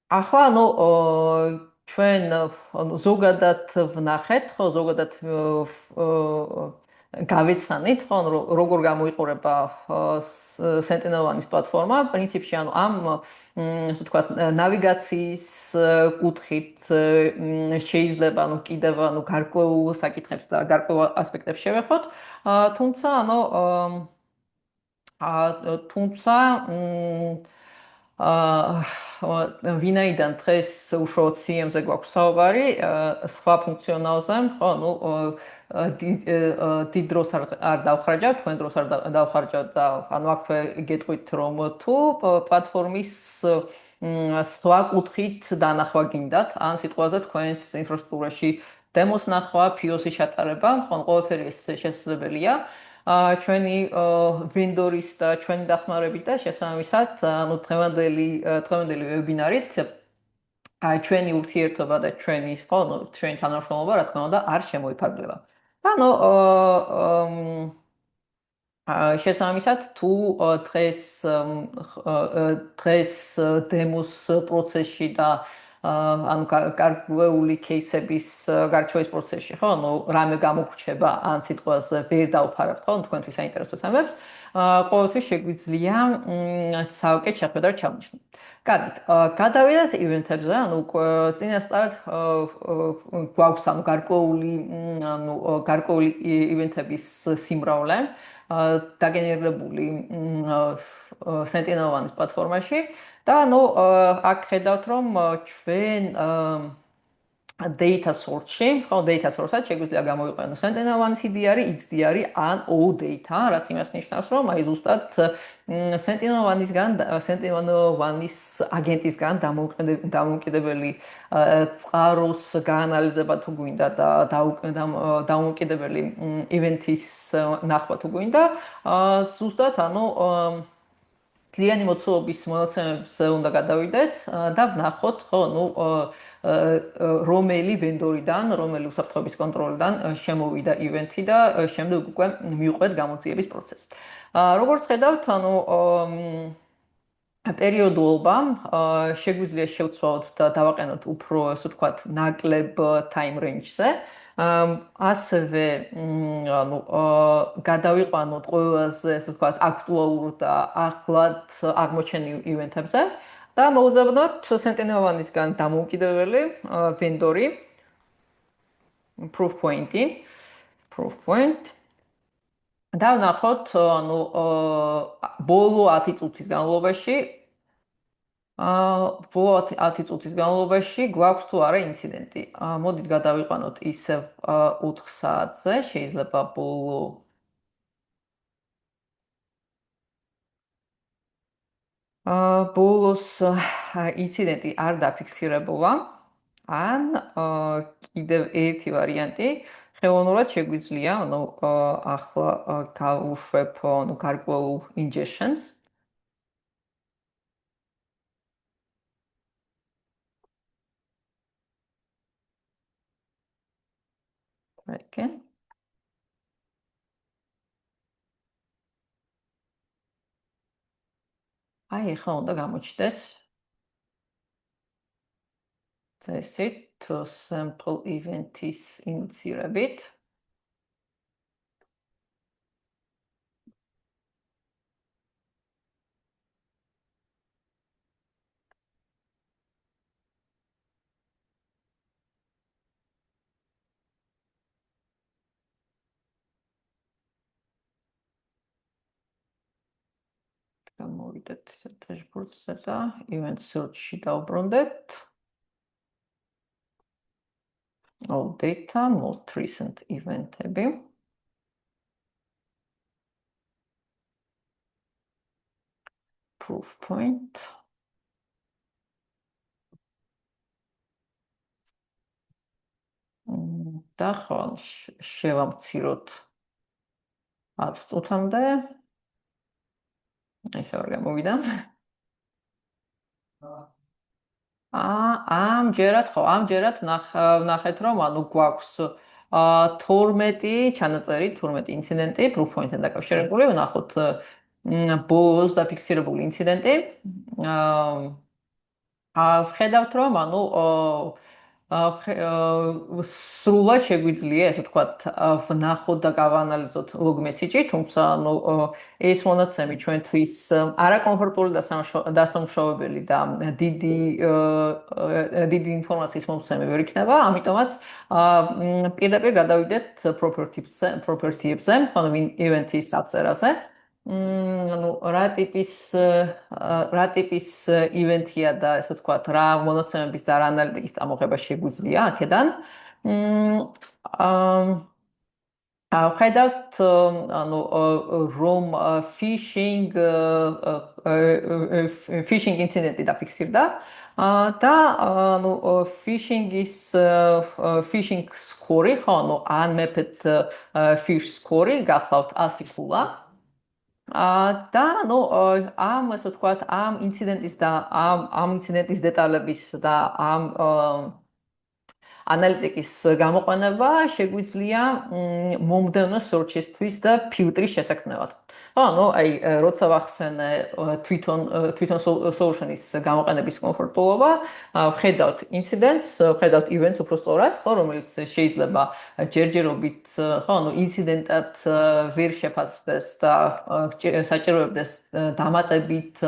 ახლა ანუ ჩვენ ანუ ზოგადად ვნახეთ, ხო, ზოგადად გავეცანით, ხო, როგორ გამოიყურება Sentinel-1-ის პლატფორმა, პრინციპში ანუ ამ ასე ვთქვათ, ნავიგაციის კუთხით შეიძლება ანუ კიდევ ანუ გარკვეულ საკითხებს და გარკვეულ ასპექტებს შევეხოთ, თუმცა ანუ თუმცა ვინაიდან დღეს უშუალოდ CM-ზე გვაქვს საუბარი, სხვა ფუნქციონალზე, ხო, ნუ დიდ დროს არ დავხარჯავ, თქვენ დროს არ დავხარჯავ და ანუ აქვე გეტყვით რომ თუ პლატფორმის სხვა კუთხით დანახვა გინდათ, ან სიტყვაზე თქვენს ინფრასტრუქტურაში დემოს ნახვა, POC-ის ჩატარება, ხო, ყველაფერი ეს შესაძლებელია. ჩვენი ვენდორის და ჩვენი დახმარებით და შესაბამისად, ანუ დღევანდელი ვებინარით ჩვენი ურთიერთობა და ჩვენი თანამშრომლობა, რა თქმა უნდა, არ შემოიფარგლება. ანუ შესაბამისად, თუ დღეს დემოს პროცესში და ანუ გარკვეული кейსების გარჩევის პროცესში, ხო, ანუ რამე გამოგრჩება, ან სიტყვაზე ვერ დავფარავთ, ხო, თქვენთვის საინტერესო თემებს, ყოველთვის შეგვიძლია ცალკე შეხვედრა ჩავნიშნოთ. კარგით, გადავიდეთ ივენთებზე, ანუ წინასწარ გვაქვს ანუ გარკვეული ივენთების სიმრავლე დაგენერირებული Sentinel-1-ის პლატფორმაში და ანუ აქ ხედავთ რომ ჩვენ data source-ში, ხო, data source-ად შეგვიძლია გამოიყენოს Sentinel-1 CDR, XDR ან OData, რაც იმას ნიშნავს, რომ აი ზუსტად Sentinel-1-ის აგენტისგან დამოუკიდებელი წყაროს გაანალიზება თუ გვინდა და დამოუკიდებელი ივენთის ნახვა თუ გვინდა, ზუსტად ანუ კლიანი მოცულობის მონაცემებზე უნდა გადავიდეთ და ვნახოთ, ხო, ნუ რომელი ვენდორიდან, რომელი უსაფრთხოების კონტროლიდან შემოვიდა ივენთი და შემდეგ უკვე მივყვეთ გამოძიების პროცესს. როგორც ხედავთ, ანუ პერიოდულობა შეგვიძლია შევცვალოთ და დავაყენოთ უფრო, ასე ვთქვათ, ნაკლებ time range-ზე. ასევე ანუ გადავიყვანოთ ყველაზე, ასე ვთქვათ, აქტუალურ და ახლად აღმოჩენილ ივენთებზე და მოვუძებნოთ Sentinel-1-ისგან დამოუკიდებელი ვენდორი Proofpoint და ვნახოთ, ანუ ბოლო 10 წუთის განმავლობაში ბოლო 10 წუთის განმავლობაში გვაქვს თუ არა ინციდენტი. მოდით გადავიყვანოთ ისევ 4 საათზე, შეიძლება ბოლოს ინციდენტი არ დაფიქსირებულა. ან კიდევ ერთი ვარიანტი, ხელოვნურად შეგვიძლია, ანუ ახლა გავუშვებ ანუ გარკვეულ ingestions. Again. აი, ახლა უნდა გამოჩნდეს წესით sample event-ის ინიციირებით. მოვიდეთ ისე dashboards-ზე და event search-ში დავბრუნდეთ. All data, most recent event-ები. Proof point. და ხო, შევამციროთ 10 წუთამდე. ესე არ გამოვიდა. ამჯერად ვნახეთ, რომ ანუ გვაქვს 12 ჩანაწერი, 12 ინციდენტი proof point-თან დაკავშირებული, ვნახოთ ბოლოს დაფიქსირებული ინციდენტი. ვხედავთ, რომ ანუ სრულად შეგვიძლია, ესე ვთქვათ, ვნახოთ და გავანალიზოთ log message-ი, თუმცა ანუ ეს მონაცემი ჩვენთვის არაკომფორტული დასამუშავებელი და დიდი ინფორმაციის მომცემი ვერ იქნება, ამიტომაც პირდაპირ გადავიდეთ property-ებზე, ანუ event-ის აღწერაზე. ანუ რა ტიპის ივენთია და ესე ვთქვათ, რა მონაცემების და რა ანალიტიკის წამოღება შეგვიძლია აქედან. ხედავთ, ანუ რომ phishing ინციდენტი დაფიქსირდა და ანუ phishing score-ი, ხო, ანუ unmapped phish score-ი გახლავთ 100 ქულა. და ნუ ამ ასე ვთქვათ, ამ ინციდენტის დეტალების და ამ ანალიტიკის გამოყენება შეგვიძლია მომდევნო search-ისთვის და ფილტრის შესაქმნელად. ხო, ანუ აი როცა ვახსენე თვითონ solution-ის გამოყენების კომფორტულობა, ვხედავთ incidents, ვხედავთ events უფრო სწორად, ხო, რომელიც შეიძლება ჯერჯერობით, ხო, ანუ ინციდენტად ვერ შეფასდეს და საჭიროებდეს დამატებით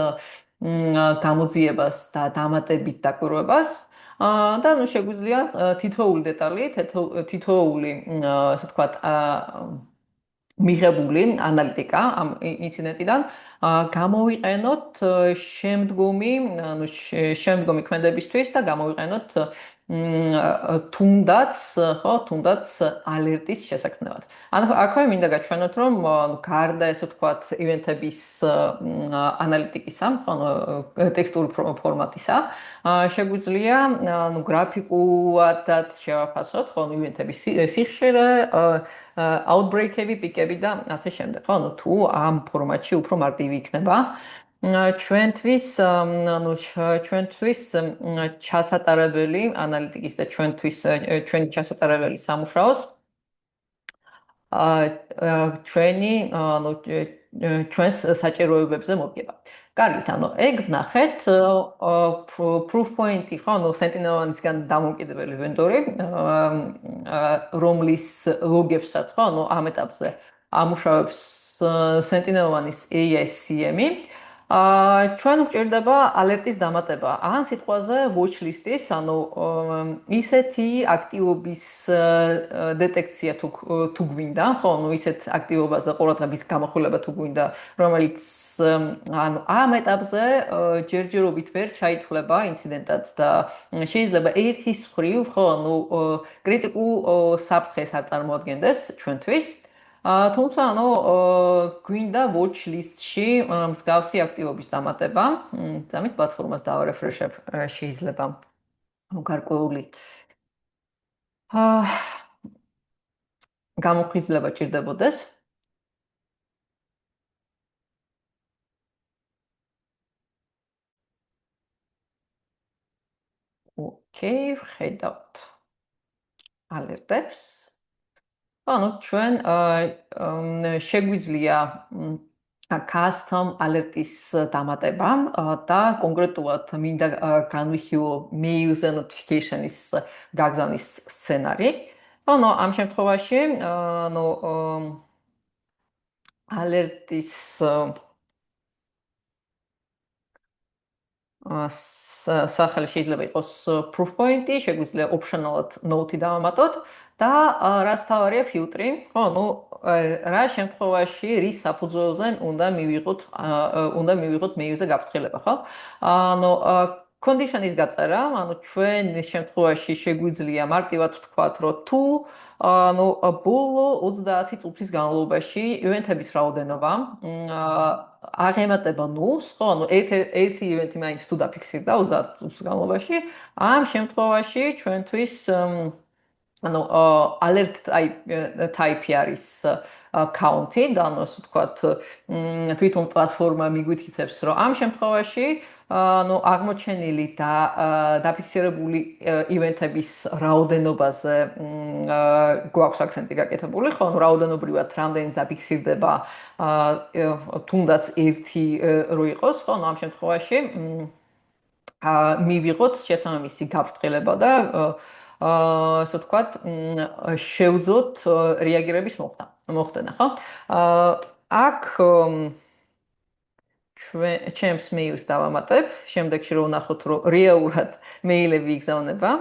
გამოძიებას და დამატებით დაკვირვებას. და ნუ შეგვიძლია თითოეული დეტალი, თითოეული, ასე ვთქვათ, მიღებული ანალიტიკა ამ ინციდენტიდან გამოვიყენოთ შემდგომი ქმედებისთვის და გამოვიყენოთ თუნდაც ალერტის შესაქმნელად. ანუ აქვე მინდა გაჩვენოთ, რომ გარდა ესე ვთქვათ ივენთების ანალიტიკისა, ანუ ტექსტური ფორმატისა, შეგვიძლია გრაფიკულადაც შევაფასოთ, ხო, ივენთების სიხშირე, outbreak-ები, პიკები და ასე შემდეგ. ხო, ანუ თუ ამ ფორმატში უფრო მარტივი იქნება, ჩვენთვის ჩასატარებელი ანალიტიკის და ჩვენი ჩასატარებელი სამუშაოს ჩვენს საჭიროებებზე მოგება. კარგით, ანუ ეგ ვნახეთ proof point-ი, ხო, ანუ Sentinel-ისგან დამოუკიდებელი ვენდორი, რომლის ლოგებსაც, ხო, ანუ ამ ეტაპზე ამუშავებს Sentinel-ის AICM-ი. ჩვენ გვჭირდება ალერტის დამატება ან სიტყვაზე watch list-ის, ანუ ისეთი აქტივობის დეტექცია თუ გვინდა, ხო, ანუ ისეთ აქტივობაზე ყურადღების გამახვილება თუ გვინდა, რომელიც ანუ ამ ეტაპზე ჯერჯერობით ვერ ჩაითვლება ინციდენტად და შეიძლება ერთის მხრივ, ხო, ანუ კრიტიკულ საფრთხეს არ წარმოადგენდეს ჩვენთვის. თუმცა ანუ გვინდა watch list-ში მსგავსი აქტივობის დამატება. წამით პლატფორმას დავარეფრეშებ, შეიძლება გარკვეული გამოხიზლება ჭირდებოდეს. ოკეი, ვხედავთ ალერტებს. ანუ ჩვენ შეგვიძლია custom alert-ის დამატება და კონკრეტულად მინდა განვიხილო mail-ზე notification-ის გაგზავნის სცენარი. ანუ ამ შემთხვევაში ანუ alert-ის სახელი შეიძლება იყოს proof point-ი, შეგვიძლია optional-ად note-ი დავამატოთ და რაც თავარია ფილტრი, ხო, ну, რა შემთხვევაში რის საფუძველზე უნდა მივიღოთ მეილზე გაფრთხილება, ხო? ანუ condition-ის გაწერა, ანუ ჩვენ შემთხვევაში შეგვიძლია მარტივად ვთქვათ, რომ თუ ანუ ბოლო 30 წუთის განმავლობაში ივენთების რაოდენობა აღემატება ნულს, ხო, ანუ ერთი ივენთი მაინც თუ დაფიქსირდა 30 წუთის განმავლობაში, ამ შემთხვევაში ჩვენთვის ანუ alert type-ი არის county და ანუ ასე ვთქვათ, თვითონ პლატფორმა მიგვითითებს, რომ ამ შემთხვევაში ანუ აღმოჩენილი და დაფიქსირებული ივენთების რაოდენობაზე გვაქვს აქცენტი გაკეთებული, ხო, ანუ რაოდენობრივად რამდენი დაფიქსირდება თუნდაც ერთი რო იყოს, ხო, ანუ ამ შემთხვევაში მივიღოთ შესაბამისი გაფრთხილება და ასე ვთქვათ, შევძლოთ რეაგირების მოხდენა, ხო? აქ ჩემს მეილს დავამატებ, შემდეგში რომ ვნახოთ, რომ რეალურად მეილები იგზავნება.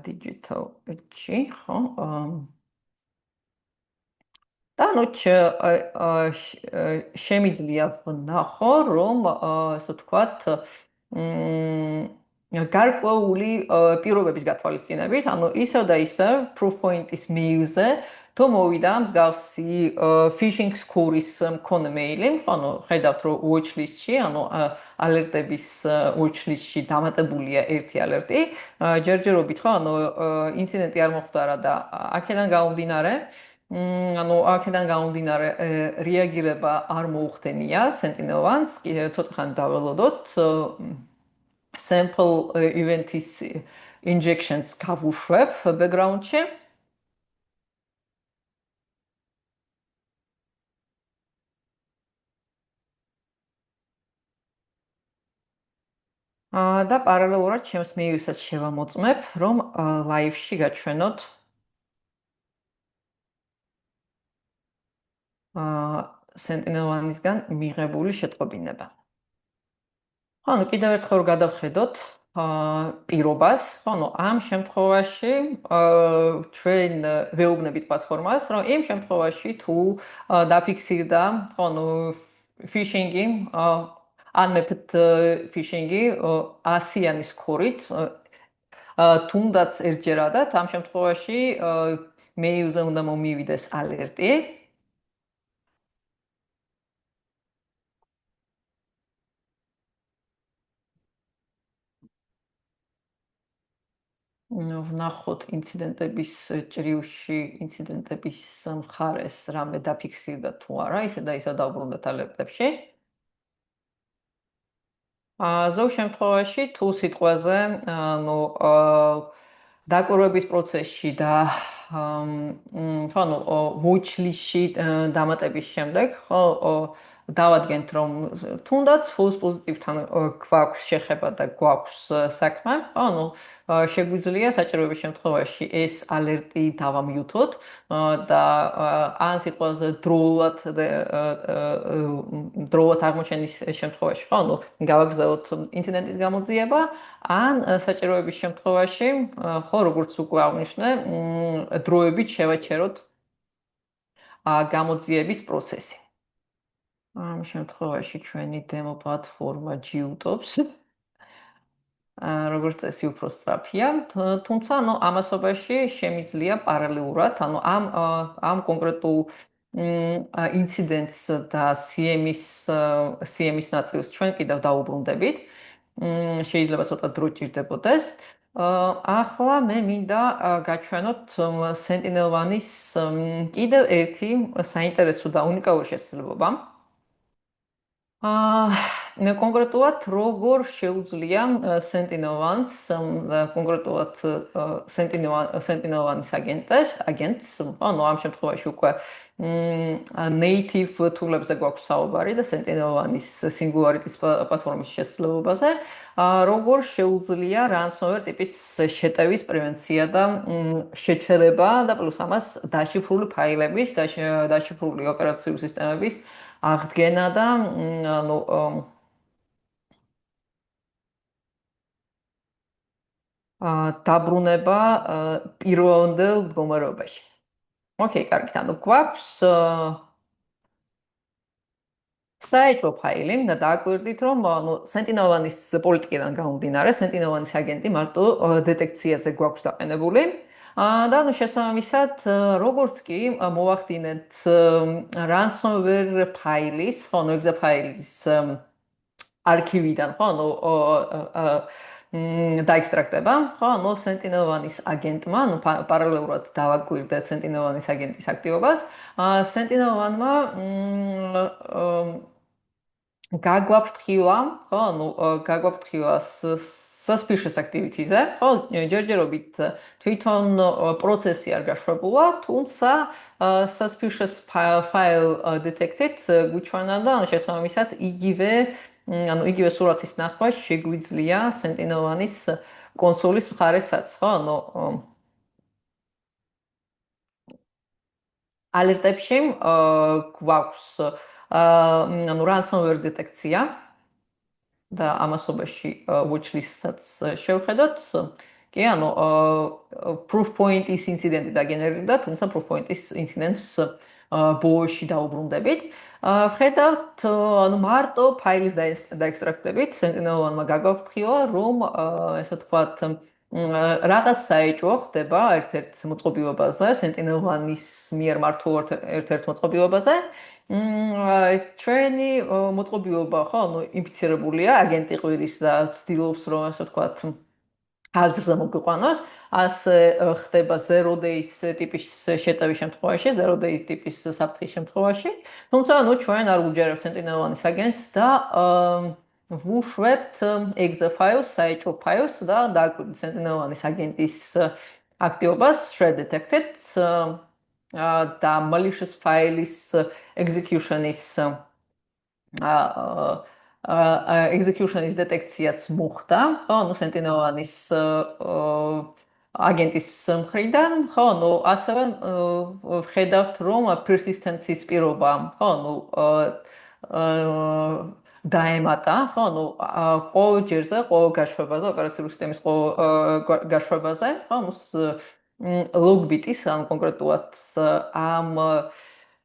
digital edge, ხო? და ნუ შემიძლია ვნახო, რომ ასე ვთქვათ, გარკვეული პირობების გათვალისწინებით, ანუ ისევ და ისევ proof point-ის მეილზე თუ მოვიდა მსგავსი phishing score-ის მქონე მეილი, ანუ ხედავთ, რომ watch list-ში, ანუ ალერტების watch list-ში დამატებულია ერთი ალერტი, ჯერჯერობით, ხო, ანუ ინციდენტი არ მოხდარა და აქედან გამომდინარე ანუ აქედან გამომდინარე რეაგირება არ მოუხდენია Sentinel-1-ს, ცოტა ხანი დაველოდოთ sample event-ის injections გავუშვებ background-ში. და პარალელურად ჩემს მეილსაც შევამოწმებ, რომ live-ში გაჩვენოთ Sentinel-1-ისგან მიღებული შეტყობინება. ანუ კიდევ ერთხელ გადავხედოთ პირობას, ანუ ამ შემთხვევაში ჩვენ ვეუბნებით პლატფორმას, რომ იმ შემთხვევაში თუ დაფიქსირდა, ანუ phishing-ი, unmapped phishing-ი 100-იანი სკორით, თუნდაც ერთჯერადად, ამ შემთხვევაში მეილზე უნდა მომივიდეს ალერტი. ვნახოთ ინციდენტების ჭრილში, ინციდენტების მხარეს რამე დაფიქსირდა თუ არა, ისე და ისე დავბრუნდეთ ალერტებში. ზოგ შემთხვევაში თუ სიტყვაზე, ანუ დაკვირვების პროცესში და ხო, ანუ watch list-ში დამატების შემდეგ, ხო, დავადგენთ, რომ თუნდაც false positive-თან გვაქვს შეხება და გვაქვს საქმე, ხო, ანუ შეგვიძლია საჭიროების შემთხვევაში ეს ალერტი დავამიუთოთ და ან სიტყვაზე დროულად აღმოჩენის შემთხვევაში, ხო, ანუ გავაგზავნოთ ინციდენტის გამოძიება, ან საჭიროების შემთხვევაში, ხო, როგორც უკვე აღნიშნე, დროებით შევაჩეროთ გამოძიების პროცესი. ამ შემთხვევაში ჩვენი demo პლატფორმა ჯიუტობს. როგორც წესი უფრო სწრაფია, თუმცა ანუ ამასობაში შემიძლია პარალელურად, ანუ ამ კონკრეტულ ინციდენტს და CM-ის ნაწილს ჩვენ კიდევ დაუბრუნდებით. შეიძლება ცოტა დრო ჭირდებოდეს. ახლა მე მინდა გაჩვენოთ Sentinel-1-ის კიდევ ერთი საინტერესო და უნიკალური შესაძლებლობა. კონკრეტულად როგორ შეუძლია Sentinel-1-ს, კონკრეტულად Sentinel-1-ის აგენტს, ანუ ამ შემთხვევაში უკვე native tool-ებზე გვაქვს საუბარი და Sentinel-1-ის Singularity-ის პლატფორმის შესაძლებლობაზე, როგორ შეუძლია ransomware ტიპის შეტევის პრევენცია და შეჩერება და პლუს ამას დაშიფრული ფაილების, დაშიფრული ოპერაციული სისტემების აღდგენა და ანუ დაბრუნება პირველდელ მდგომარეობაში. ოკეი, კარგი, ანუ გვაქვს საეჭვო ფაილი და დააკვირდით, რომ სენტინელოვანის პოლიტიკიდან გამომდინარე, სენტინელოვანის აგენტი მარტო დეტექციაზე გვაქვს დაყენებული. და შესაბამისად, როგორც კი მოვახდინეთ ransomware ფაილის, exe ფაილის არქივიდან, დაექსტრაქტება, სენტინელოვანის აგენტმა, პარალელურად დავაკვირდეთ სენტინელოვანის აგენტის აქტივობას, სენტინელოვანმა გაგვაფრთხილა, გაგვაფრთხილა suspicious activities-ზე, ჯერჯერობით თვითონ პროცესი არ გაშვებულა, თუმცა suspicious file detected გვიჩვენა და შესაბამისად იგივე სურათის ნახვა შეგვიძლია სენტინელოვანის კონსოლის მხარესაც, ალერტებში გვაქვს ransomware დეტექცია და ამასობაში watchlist-საც შევხედოთ. კი, proof point-ის ინციდენტი დაგენერირდა, თუმცა proof point-ის ინციდენტს ბოლოში დაუბრუნდებით. ხედავთ, მარტო ფაილის დაექსტრაქტებით, სენტინელოვანმა გაგვაფრთხილა, რომ ესე ვთქვათ, რაღაც საეჭვო ხდება ერთ-ერთ მოწყობილობაზე, სენტინელოვანის მიერ მართულ ერთ-ერთ მოწყობილობაზე. ჩვენი მოწყობილობა, ინფიცირებულია, აგენტი ყვირის და ცდილობს, რომ ასე ვთქვათ, აზრზე მოგვიყვანოს, ასე ხდება zero days ტიპის შეტევის შემთხვევაში, zero day ტიპის საფრთხის შემთხვევაში. თუმცა, ჩვენ არ უჯერებთ სენტინელოვანის აგენტს და ვუშვებთ exe files, საეჭვო ფაილს და დააკვირდით სენტინელოვანის აგენტის აქტივობას, shred detected და malicious files execution-ის დეტექციაც მოხდა, სენტინელოვანის აგენტის მხრიდან, ასევე ვხედავთ, რომ persistence-ის პირობა, დაემატა, ყოველ ჯერზე, ყოველ გაშვებაზე, ოპერაციული სისტემის ყოველ გაშვებაზე, log-bit-ის, კონკრეტულად ამ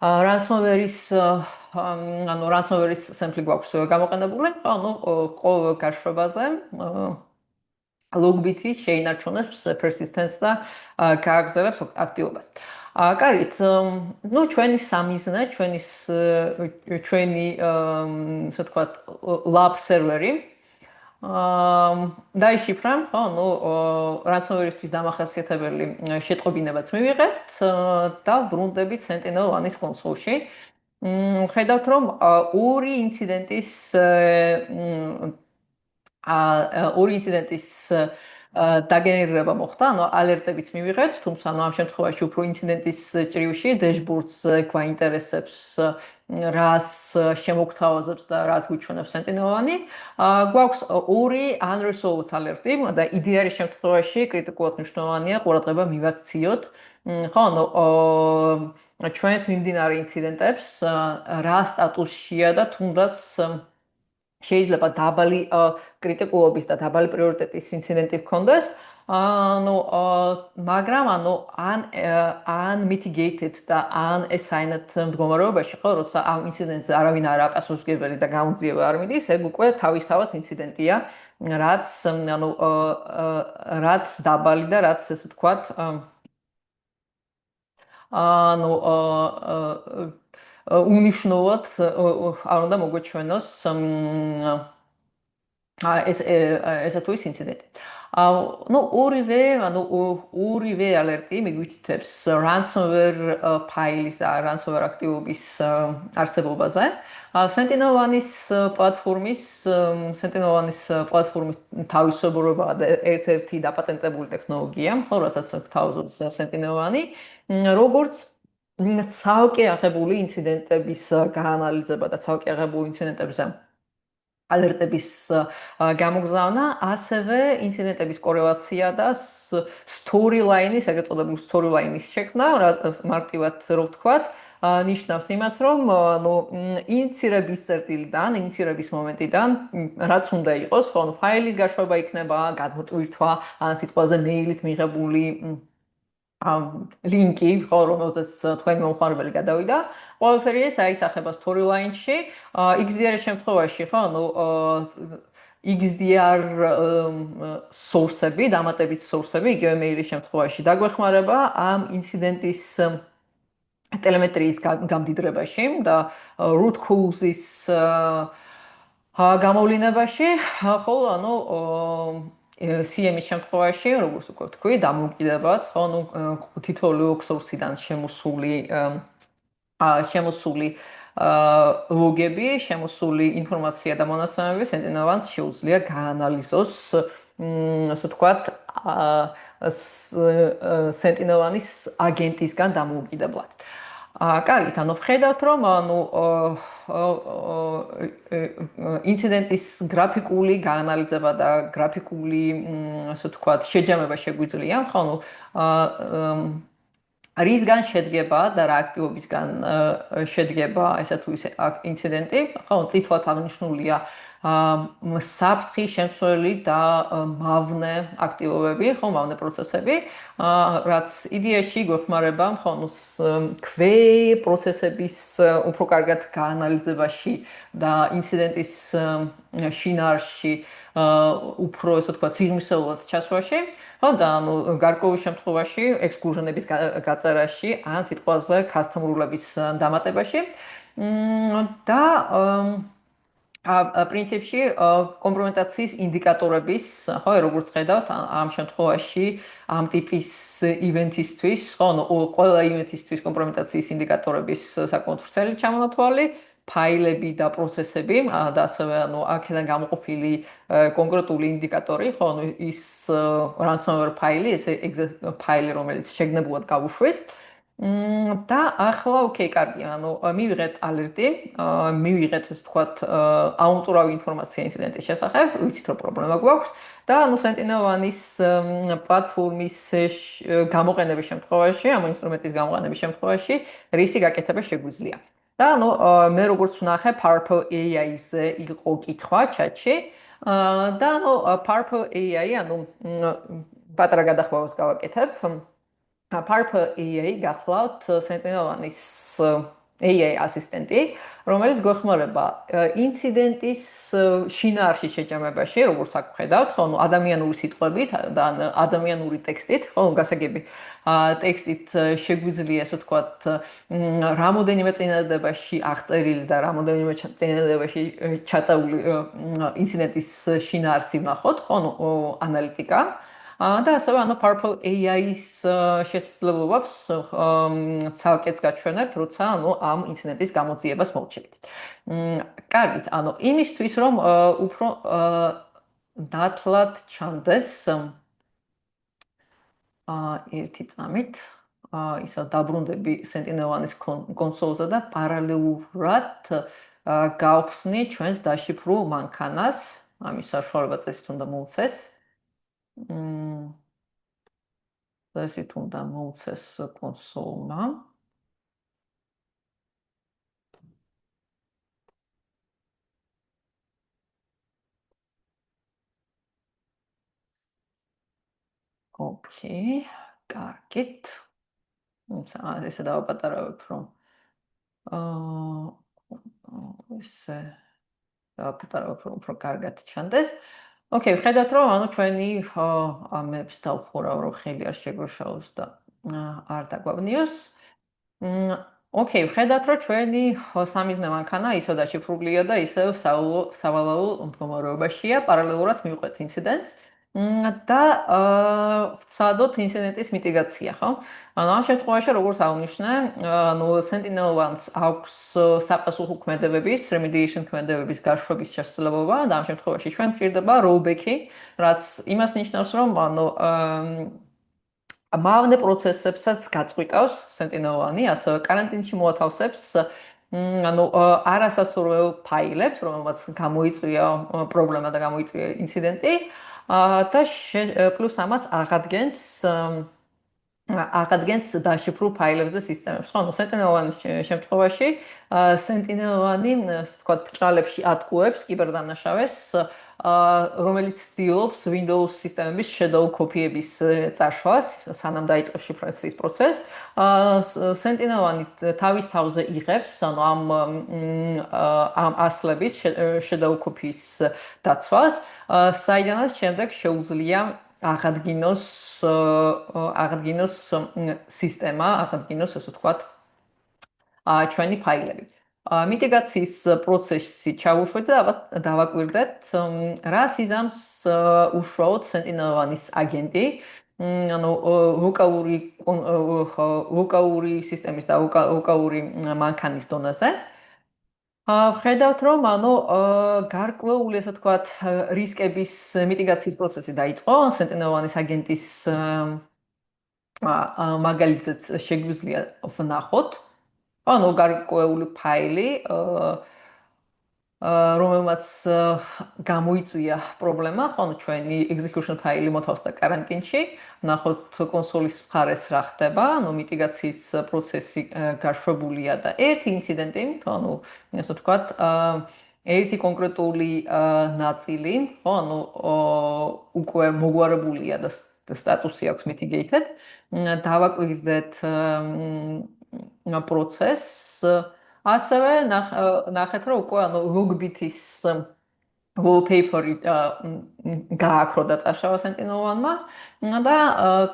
ransomware-ის ransomware-ის sample გვაქვს გამოყენებული, ყოველ გაშვებაზე log-bit-ი შეინარჩუნებს persistence და გააგრძელებს აქტივობას. კარგით, ჩვენი სამიზნე, ჩვენი ასე ვთქვათ, lab server-ი დაიშიფრა, ransomware-ისთვის დამახასიათებელი შეტყობინებაც მივიღეთ და ბრუნდებით სენტინელოვანის კონსოლში. ხედავთ, რომ ორი ინციდენტის დაგენერირება მოხდა, ალერტებიც მივიღეთ, თუმცა ამ შემთხვევაში უფრო ინციდენტის ჭრილში dashboard-ს გვაინტერესებს, რას შემოგთავაზებს და რაც გვიჩვენებს სენტინელოვანი. გვაქვს ორი unresolved alert-ი და იდეალის შემთხვევაში კრიტიკულად მნიშვნელოვანია ყურადღება მივაქციოთ, ჩვენს მიმდინარე ინციდენტებს რა სტატუსშია და თუნდაც შეიძლება დაბალი კრიტიკულობის და დაბალი პრიორიტეტის ინციდენტი გქონდეს, მაგრამ unmitigated და unassigned მდგომარეობაში, როცა ამ ინციდენტზე არავინ არ აპასუხებელი და გამოძიება არ მიდის, ეგ უკვე თავისთავად ინციდენტია, რაც დაბალი და რაც ესე ვთქვათ, უნიშნულად არ უნდა მოგვეჩვენოს ესა თუ ის ინციდენტი. ორივე ალერტი მიგვითითებს ransomware ფაილის და ransomware აქტივობის არსებობაზე. სენტინელოვანის პლატფორმის თავისებურებაა და ერთ-ერთი დაპატენტებული ტექნოლოგია, რასაც გთავაზობს სენტინელოვანი, როგორც ცალკე აღებული ინციდენტების გაანალიზება და ცალკე აღებული ინციდენტებზე ალერტების გამოგზავნა, ასევე ინციდენტების კორელაცია და storyline-ის, ეგრეთ წოდებული storyline-ის შექმნა, მარტივად რო ვთქვათ, ნიშნავს იმას, რომ ნუ ინიცირების წერტილიდან, ინიცირების მომენტიდან რაც უნდა იყოს, ხო, ნუ ფაილის გაშვება იქნება, გადმოტვირთვა, ან სიტყვაზე მეილით მიღებული ლინკი, ხო, რომელზეც თქვენი მომხმარებელი გადავიდა, ყველაფერი ეს აისახება storyline-ში. XDR-ის შემთხვევაში, ხო, ნუ XDR source-ები, დამატებით source-ები, იგივე მეილის შემთხვევაში დაგვეხმარება ამ ინციდენტის ტელემეტრიის გამდიდრებაში და root cause-ის გამოვლინებაში, ხოლო ანუ CM-ის შემთხვევაში, როგორც უკვე ვთქვი, დამოუკიდებად, ხო, ნუ თითოეული source-იდან შემოსული ლოგები, შემოსული ინფორმაცია და მონაცემები Sentinel-ს შეუძლია გაანალიზოს, ასე ვთქვათ, Sentinel-ის აგენტისგან დამოუკიდებლად. კარგით, ანუ ვხედავთ, რომ ანუ ინციდენტის გრაფიკული გაანალიზება და გრაფიკული, ასე ვთქვათ, შეჯამება შეგვიძლია, ხო, ნუ რისგან შედგება და რა აქტივობისგან შედგება ესა თუ ისე ინციდენტი, ხო, წითლად აღნიშნულია საფრთხის შემცველი და მავნე აქტივობები, ხო, მავნე პროცესები, რაც იდეაში გვეხმარება, ხო, ნუ პროცესების უფრო კარგად გაანალიზებაში და ინციდენტის შინაარსში უფრო, ესე ვთქვათ, სიღრმისეულად ჩასვაში, ხო, და ანუ გარკვეულ შემთხვევაში ექსკლუზიონების გაწერაში ან სიტყვაზე custom-რულების დამატებაში და პრინციპში კომპრომეტაციის ინდიკატორების, ხო, როგორც ხედავთ, ამ შემთხვევაში ამ ტიპის ივენთისთვის, ხო, ნუ ყველა ივენთისთვის კომპრომეტაციის ინდიკატორების საკმაოდ ვრცელი ჩამონათვალი, ფაილები და პროცესები და ასევე ანუ აქედან გამოყოფილი კონკრეტული ინდიკატორი, ხო, ნუ ის ransomware ფაილი, ეს ფაილი, რომელიც შეგნებულად გავუშვით. და ახლა ოკეი, კარგი, ანუ მივიღეთ ალერტი, მივიღეთ, ასე ვთქვათ, აუმწურავი ინფორმაცია ინციდენტის შესახებ, ვიცით რომ პრობლემა გვაქვს და ანუ Sentinel-ის პლატფორმის გამოყენების შემთხვევაში, ამ ინსტრუმენტის გამოყენების შემთხვევაში რისი გაკეთება შეგვიძლია. და ანუ მე როგორც ვნახე, Purple AI-ზე იყო კითხვა ჩატში და ანუ Purple AI, ანუ პატარა გადახვევას გავაკეთებ. Purple AI გახლავთ Sentinel-ის AI ასისტენტი, რომელიც გვეხმარება ინციდენტის შინაარსში შეჯამებაში, როგორც აქ ვხედავთ, ხო, ნუ ადამიანური სიტყვებით და ადამიანური ტექსტით, ხო, გასაგები ტექსტით შეგვიძლია, ასე ვთქვათ, რამოდენიმე წინადადებაში აღწერილი და რამოდენიმე წინადადებაში ჩატარული ინციდენტის შინაარსი ვნახოთ, ხო, ნუ ანალიტიკა. და ასევე ანუ Purple AI-ის შესაძლებლობებს ცალკეც გაჩვენებთ, როცა ანუ ამ ინციდენტის გამოძიებას მოვჩერდით. კარგით, ანუ იმისთვის რომ უფრო დათვლად ჩანდეს ერთი წამით ისა დაბრუნდები Sentinel-ის კონსოლზე და პარალელურად გავხსნი ჩვენს დაშიფრულ მანქანას, ამის საშუალება წესით უნდა მოვუწეს. წესით უნდა მოვუწეს კონსოლმა. ოკეი, კარგით. ესე დავაპატარავებ, რომ ესე დავაპატარავებ, რომ უფრო კარგად ჩანდეს. ოკეი, ხედავთ, რომ ანუ ჩვენი ამებს დავხურავ, რომ ხელი არ შეგვეშალოს და არ დაგვაბნიოს. ოკეი, ხედავთ, რომ ჩვენი სამიზნე მანქანა ისევ დაშიფრულია და ისევ სავალალო მდგომარეობაშია, პარალელურად მივყვეთ ინციდენტს. და ვცადოთ ინციდენტის მიტიგაცია, ხო? ანუ ამ შემთხვევაში როგორც აღნიშნე, ანუ Sentinel-ს აქვს საპასუხო ქმედებების, remediation ქმედებების გაშვების შესაძლებლობა და ამ შემთხვევაში ჩვენ გვჭირდება rollback-ი, რაც იმას ნიშნავს, რომ ანუ მავნე პროცესებსაც გაწყვიტავს Sentinel-ი, ასევე კარანტინში მოათავსებს ანუ არასასურველ ფაილებს, რომელმაც გამოიწვია პრობლემა და გამოიწვია ინციდენტი. და პლუს ამას აღადგენს აღადგენს დაშიფრულ ფაილებს და სისტემებს. ხო, ნუ სენტინელოვანის შემთხვევაში სენტინელოვანი, ასე ვთქვათ, ბრჭყალებში ატყუებს კიბერდანაშავეს, რომელიც ცდილობს Windows სისტემების shadow copy-ების წაშლას, სანამ დაიწყებს შიფრაციის პროცესს. სენტინელოვანი თავის თავზე იღებს, ანუ ამ ასლების shadow copy-ის დაცვას, საიდანაც შემდეგ შეუძლია აღადგინოს სისტემა, აღადგინოს ასე ვთქვათ, ჩვენი ფაილები. მიტიგაციის პროცესი ჩავუშვეთ და დავაკვირდეთ, რა სიზამს უშუალოდ სენტინელოვანის აგენტი, ანუ ლოკალური სისტემის და ლოკალური მანქანის დონეზე. ვხედავთ, რომ გარკვეული, ასე ვთქვათ, რისკების მიტიგაციის პროცესი დაიწყო სენტინელოვანის აგენტის მაგალითად შეგვიძლია ვნახოთ. გარკვეული ფაილი, რომელმაც გამოიწვია პრობლემა, ჩვენი execution ფაილი მოთავსდა каранტინში, ნახოთ კონსოლის მხარეს რა ხდება, მიტიგაციის პროცესი გაშვებულია და ერთი ინციდენტი, ასე ვთქვათ, ერთი კონკრეტული ნაწილი, უკვე მოგვარებულია და სტატუსი აქვს mitigated. დავაკვირდეთ პროცესს. ასევე ნახეთ, რომ უკვე logbit-ის wallpaper-ი გააქრო და წაშალა სენტინელოვანმა და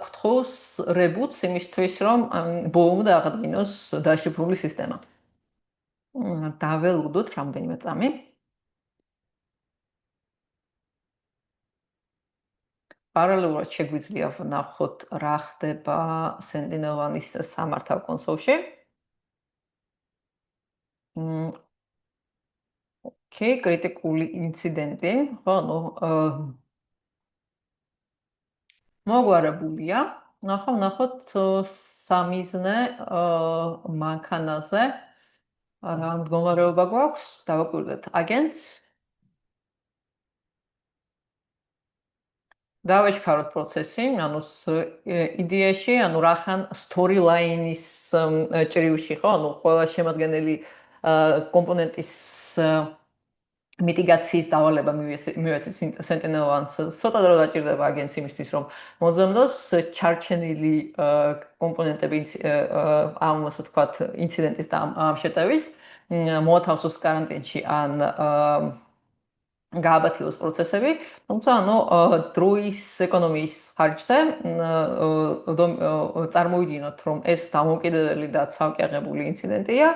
გთხოვს reboot-ს იმისთვის, რომ ბოლომდე აღადგინოს დაშიფრული სისტემა. დაველოდოთ რამდენიმე წამი. პარალელურად შეგვიძლია ვნახოთ რა ხდება სენტინელოვანის სამართავ კონსოლში. ოკეი, კრიტიკული ინციდენტი, მოგვარებულია. ვნახოთ სამიზნე მანქანაზე რა მდგომარეობა გვაქვს, დავაკვირდეთ აგენტს. დავეჩქაროთ პროცესი, იდეაში, რახან storyline-ის ჭრილში, ყველა შემადგენელი კომპონენტის მიტიგაციის დავალება მივეცეთ სენტინელოვანს. ცოტა დრო დაჭირდება აგენტს იმისთვის, რომ მოძებნოს ჩარჩენილი კომპონენტები ამ, ასე ვთქვათ, ინციდენტის და ამ შეტევის, მოათავსოს каранტინში ან გააბათილოს პროცესები, თუმცა დროის ეკონომიის ხარჯზე წარმოვიდგინოთ, რომ ეს დამოუკიდებელი და ცალკე აღებული ინციდენტია,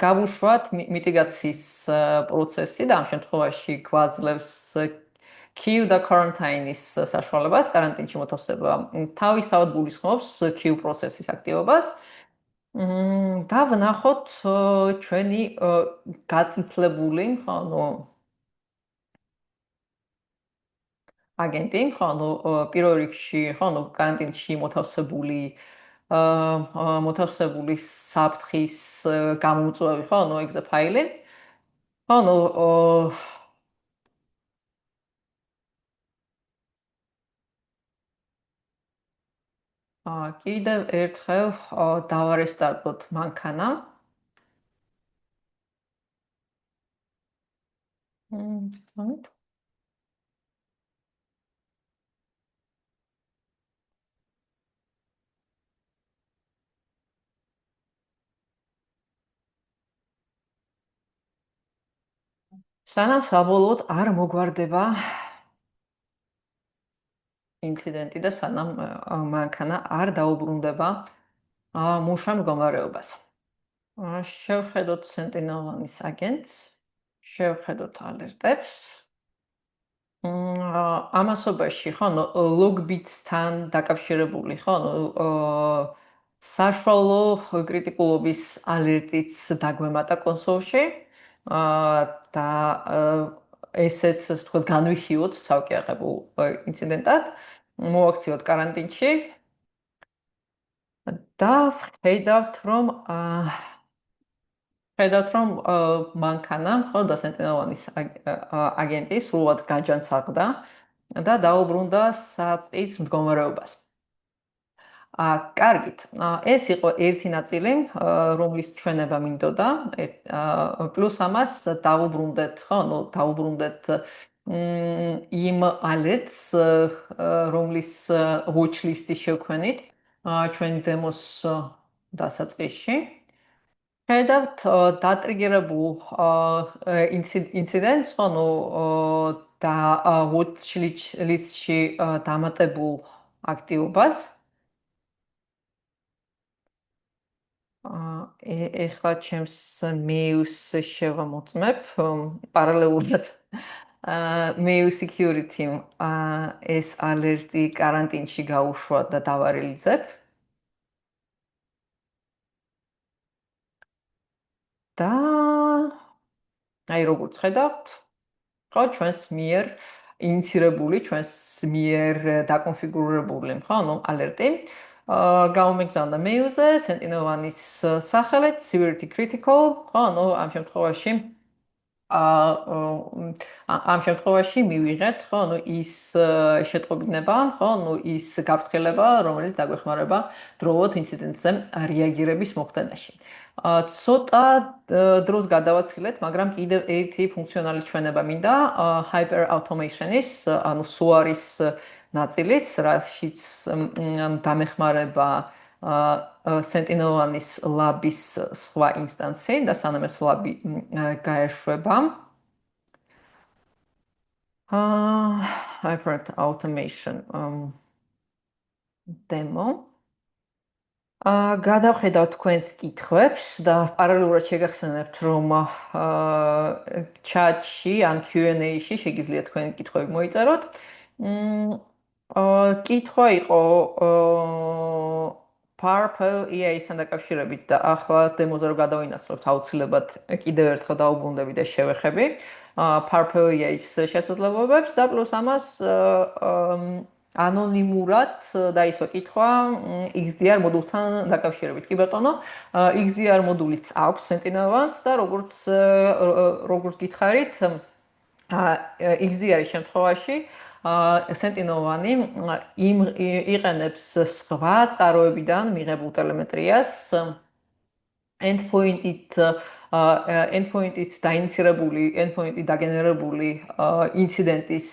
გავუშვათ მიტიგაციის პროცესი და ამ შემთხვევაში გვაძლევს queue და quarantine-ის საშუალებას, каранტინში მოთავსება თავისთავად გულისხმობს queue პროცესის აქტივობას. და ვნახოთ ჩვენი გაწითლებული, აგენტი, პირველ რიგში, каранტინში მოთავსებული საფრთხის გამომწვევი, exe ფაილი. კიდევ ერთხელ დავარესტარტოთ მანქანა. სანამ საბოლოოდ არ მოგვარდება ინციდენტი და სანამ მანქანა არ დაუბრუნდება მუშა მდგომარეობას. შევხედოთ სენტინელოვანის აგენტს, შევხედოთ ალერტებს. ამასობაში, logbit-თან დაკავშირებული, საშუალო კრიტიკულობის ალერტიც დაგვემატა კონსოლში და ესეც, ასე ვთქვათ, განვიხილოთ ცალკე აღებულ ინციდენტად, მოვაქციოთ каранტინში და ვხედავთ, რომ მანქანა, და სენტინელოვანის აგენტი სრულად გაჯანსაღდა და დაუბრუნდა საწყის მდგომარეობას. კარგით. ეს იყო ერთი ნაწილი, რომლის ჩვენება მინდოდა. პლუს ამას დავუბრუნდეთ, ხო, ნუ დავუბრუნდეთ იმ ალერტს, რომლის watch list-ი შევქმნით ჩვენი დემოს დასაწყისში. ხედავთ დატრიგერებულ ინციდენტს, ხო, ნუ და watch list-ში დამატებულ აქტივობას. ეხლა ჩემს მეუს შევამოწმებ პარალელურად მეუ security-მ ეს ალერტი каранტინში გაუშვა და დავარელიძებ და აი როგორც ხედავთ, ხო, ჩვენს მიერ ინიცირებული, ჩვენს მიერ დაკონფიგურებული, ხო, ნუ ალერტი გაუმეგზავნა მეილზე Sentinel-1-ის სახელით severity critical, ხო, ნუ ამ შემთხვევაში ამ შემთხვევაში მივიღეთ, ხო, ნუ ის შეტყობინება, ხო, ნუ ის გაფრთხილება, რომელიც დაგვეხმარება დროულად ინციდენტზე რეაგირების მოხდენაში. ცოტა დროს გადავაცილეთ, მაგრამ კიდევ ერთი ფუნქციონალი ჩვენება მინდა, hyper automation-ის, ანუ SOAR-ის ნაწილის, რაშიც დამეხმარება Sentinel-1-ის ლაბის სხვა ინსტანცი და სანამ ეს ლაბი გაეშვება. Hyper automation demo. გადავხედავ თქვენს კითხვებს და პარალელურად შეგახსენებთ, რომ ჩატში ან Q&A-ში შეგიძლიათ თქვენი კითხვები მოიწეროთ. კითხვა იყო Purple EA-სთან დაკავშირებით და ახლა დემოზე რომ გადავინაცვლოთ, აუცილებლად კიდევ ერთხელ დაუბრუნდები და შევეხები Purple EA-ის შესაძლებლობებს და პლუს ამას ანონიმურად დაისვა კითხვა XDR მოდულთან დაკავშირებით. კი ბატონო, XDR მოდულიც აქვს Sentinel-1-ს და როგორც გითხარით, XDR-ის შემთხვევაში Sentinel-1-ი იყენებს სხვა წყაროებიდან მიღებულ ტელემეტრიას endpoint-ით დაინიცირებული, endpoint-ით დაგენერებული ინციდენტის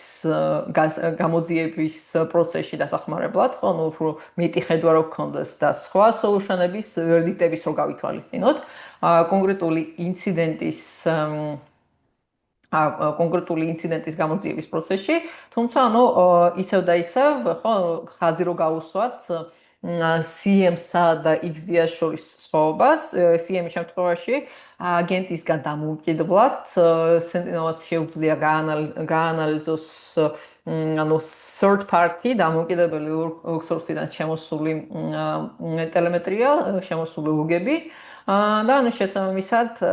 გამოძიების პროცესში დასახმარებლად, ხო, ნუ უფრო მეტი ხედვა რო გქონდეს და სხვა solution-ების ვერდიქტების რო გავითვალისწინოთ, კონკრეტული ინციდენტის გამოძიების პროცესში, თუმცა ანუ ისევ და ისევ, ხო, ხაზი რო გავუსვათ CM-სა და XDR-ს შორის სხვაობას, CM-ის შემთხვევაში აგენტისგან დამოუკიდებლად Sentinel-ს შეუძლია გაანალიზოს ანუ third party დამოუკიდებელი source-დან შემოსული ტელემეტრია, შემოსული ლოგები და ანუ შესაბამისად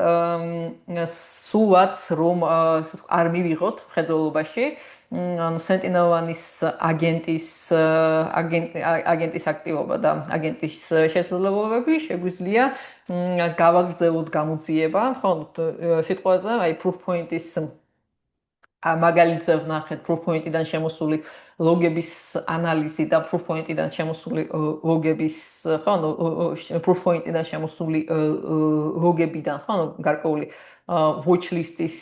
სულაც რომ არ მივიღოთ მხედველობაში ანუ Sentinel-1-ის აგენტის აქტივობა და აგენტის შესაძლებლობები შეგვიძლია გავაგრძელოთ გამოძიება, ხო, სიტყვაზე, აი proof point-ის მაგალითზე ვნახეთ proof point-დან შემოსული ლოგების ანალიზი და proof point-დან შემოსული ლოგების, ხო, proof point-დან შემოსული ლოგებიდან, ხო, გარკვეული watch list-ის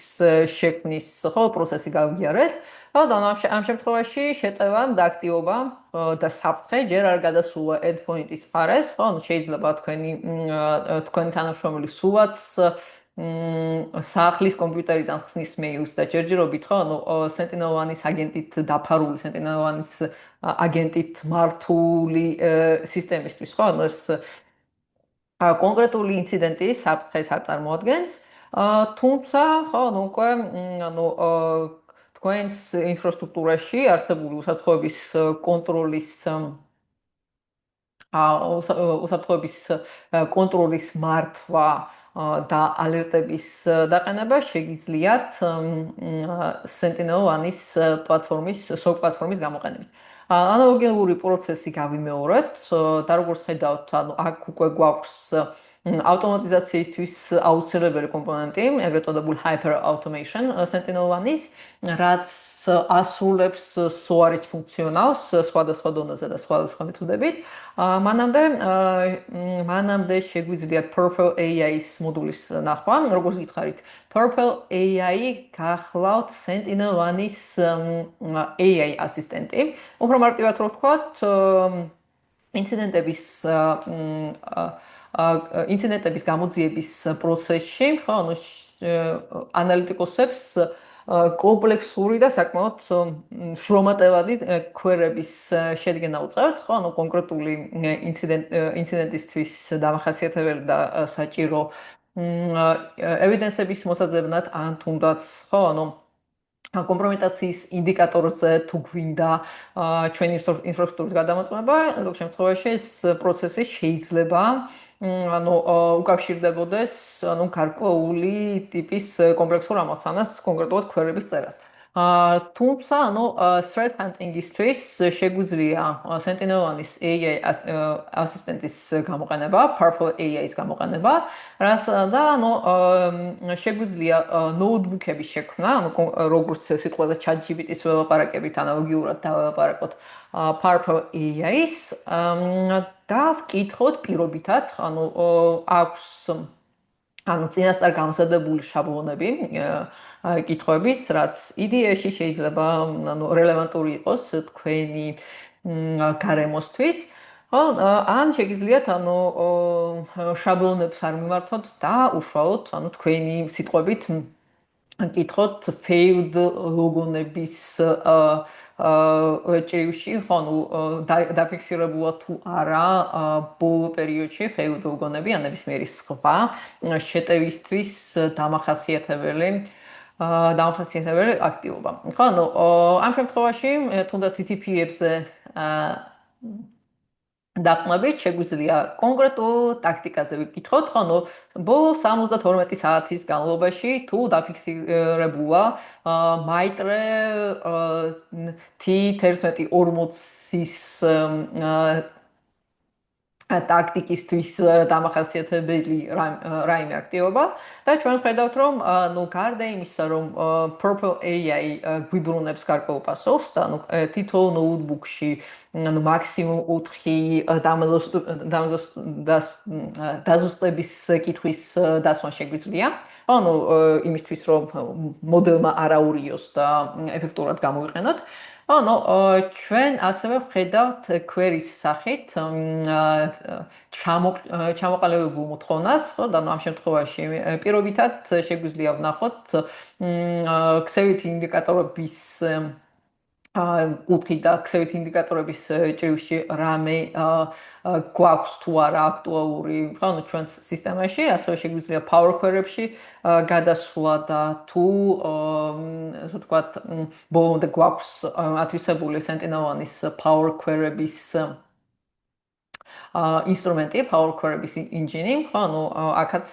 შექმნის, ხო, პროცესი გავიარეთ. ხო, და ამ შემთხვევაში შეტევა და აქტივობა და საფრთხე ჯერ არ გადასულა endpoint-ის მხარეს, ხო, შეიძლება თქვენი თანამშრომელი სულაც საახლის კომპიუტერიდან ხსნის მეილს და ჯერჯერობით, ხო, ანუ Sentinel-1-ის აგენტით დაფარული, Sentinel-1-ის აგენტით მართული სისტემისთვის, ხო, ანუ ეს კონკრეტული ინციდენტი საფრთხეს არ წარმოადგენს, თუმცა, ხო, ანუ უკვე ანუ თქვენს ინფრასტრუქტურაში არსებული უსაფრთხოების კონტროლის მართვა და ალერტების დაყენება შეგიძლიათ Sentinel-1-ის პლატფორმის, SOC პლატფორმის გამოყენებით. ანალოგიური პროცესი გავიმეორეთ და როგორც ხედავთ, ანუ აქ უკვე გვაქვს ავტომატიზაციისთვის აუცილებელი კომპონენტი, ეგრეთ წოდებული hyper automation Sentinel-1-ის, რაც ასრულებს SOAR-ის ფუნქციონალს სხვადასხვა დონეზე და სხვადასხვა მეთოდებით. მანამდე შეგვიძლია Purple AI-ის მოდულის ნახვა, როგორც გითხარით, Purple AI გახლავთ Sentinel-1-ის AI ასისტენტი. უფრო მარტივად რო ვთქვათ, ინციდენტების გამოძიების პროცესში, ხო, ანუ ანალიტიკოსებს კომპლექსური და საკმაოდ შრომატევადი query-ების შედგენა უწევთ, ხო, ანუ კონკრეტული ინციდენტისთვის დამახასიათებელი და საჭირო ევიდენსების მოსაძებნად ან თუნდაც, ხო, ანუ კომპრომიტაციის ინდიკატორზე თუ გვინდა ჩვენი ინფრასტრუქტურის გადამოწმება, ზოგ შემთხვევაში ეს პროცესი შეიძლება ანუ უკავშირდებოდეს ანუ გარკვეული ტიპის კომპლექსურ ამოცანას, კონკრეტულად query-ების წერას. თუმცა, ანუ threat hunting-ისთვის შეგვიძლია Sentinel-1-ის AI ასისტენტის გამოყენება, Purple AI-ის გამოყენება, რაც და ანუ შეგვიძლია ნოუთბუქების შექმნა, ანუ როგორც სიტყვაზე ChatGPT-ის ველაპარაკებით, ანალოგიურად დაველაპარაკოთ Purple AI-ის და ვკითხოთ პირობითად, ანუ აქვს ანუ წინასწარ გამზადებული შაბლონები კითხვების, რაც IDE-ში შეიძლება ანუ რელევანტური იყოს თქვენი გარემოსთვის. ან შეგიძლიათ ანუ შაბლონებს არ მიმართოთ და უშუალოდ ანუ თქვენი სიტყვებით კითხოთ failed ლოგონების ჭრილში, ხო, ანუ დაფიქსირებულა თუ არა ბოლო პერიოდში failed ლოგონები ან ნებისმიერი სხვა შეტევისთვის დამახასიათებელი აქტივობა. ხო, ანუ ამ შემთხვევაში თუნდაც TTP-ებზე დაყნობით შეგვიძლია კონკრეტულ ტაქტიკაზე ვიკითხოთ, ხო, ანუ ბოლო 72 საათის განმავლობაში თუ დაფიქსირებულა MITRE T1140-ის ტაქტიკისთვის დამახასიათებელი რაიმე აქტივობა და ჩვენ ხედავთ, რომ ნუ გარდა იმისა, რომ Purple AI გვიბრუნებს გარკვეულ პასუხს და ნუ თითოეულ ნოუთბუქში ანუ მაქსიმუმ 4 დაზუსტების კითხვის დასმა შეგვიძლია. ანუ იმისთვის, რომ მოდელმა არ აურიოს და ეფექტურად გამოვიყენოთ. ანუ ჩვენ ასევე ვხედავთ query-ის სახით ჩამოყალიბებულ მოთხოვნას, ხო, და ამ შემთხვევაში პირობითად შეგვიძლია ვნახოთ ქსევითი ინდიკატორების კუთხით და ქსევითი ინდიკატორების ჭრილში რამე გვაქვს თუ არა აქტუალური, ხო, ანუ ჩვენს სისტემაში, ასევე შეგვიძლია power query-ებში გადასვლა და თუ ასე ვთქვათ, ბოლომდე გვაქვს ათვისებული Sentinel-1-ის power query-ების ინსტრუმენტი, power query-ის engine, ხო, ანუ აქაც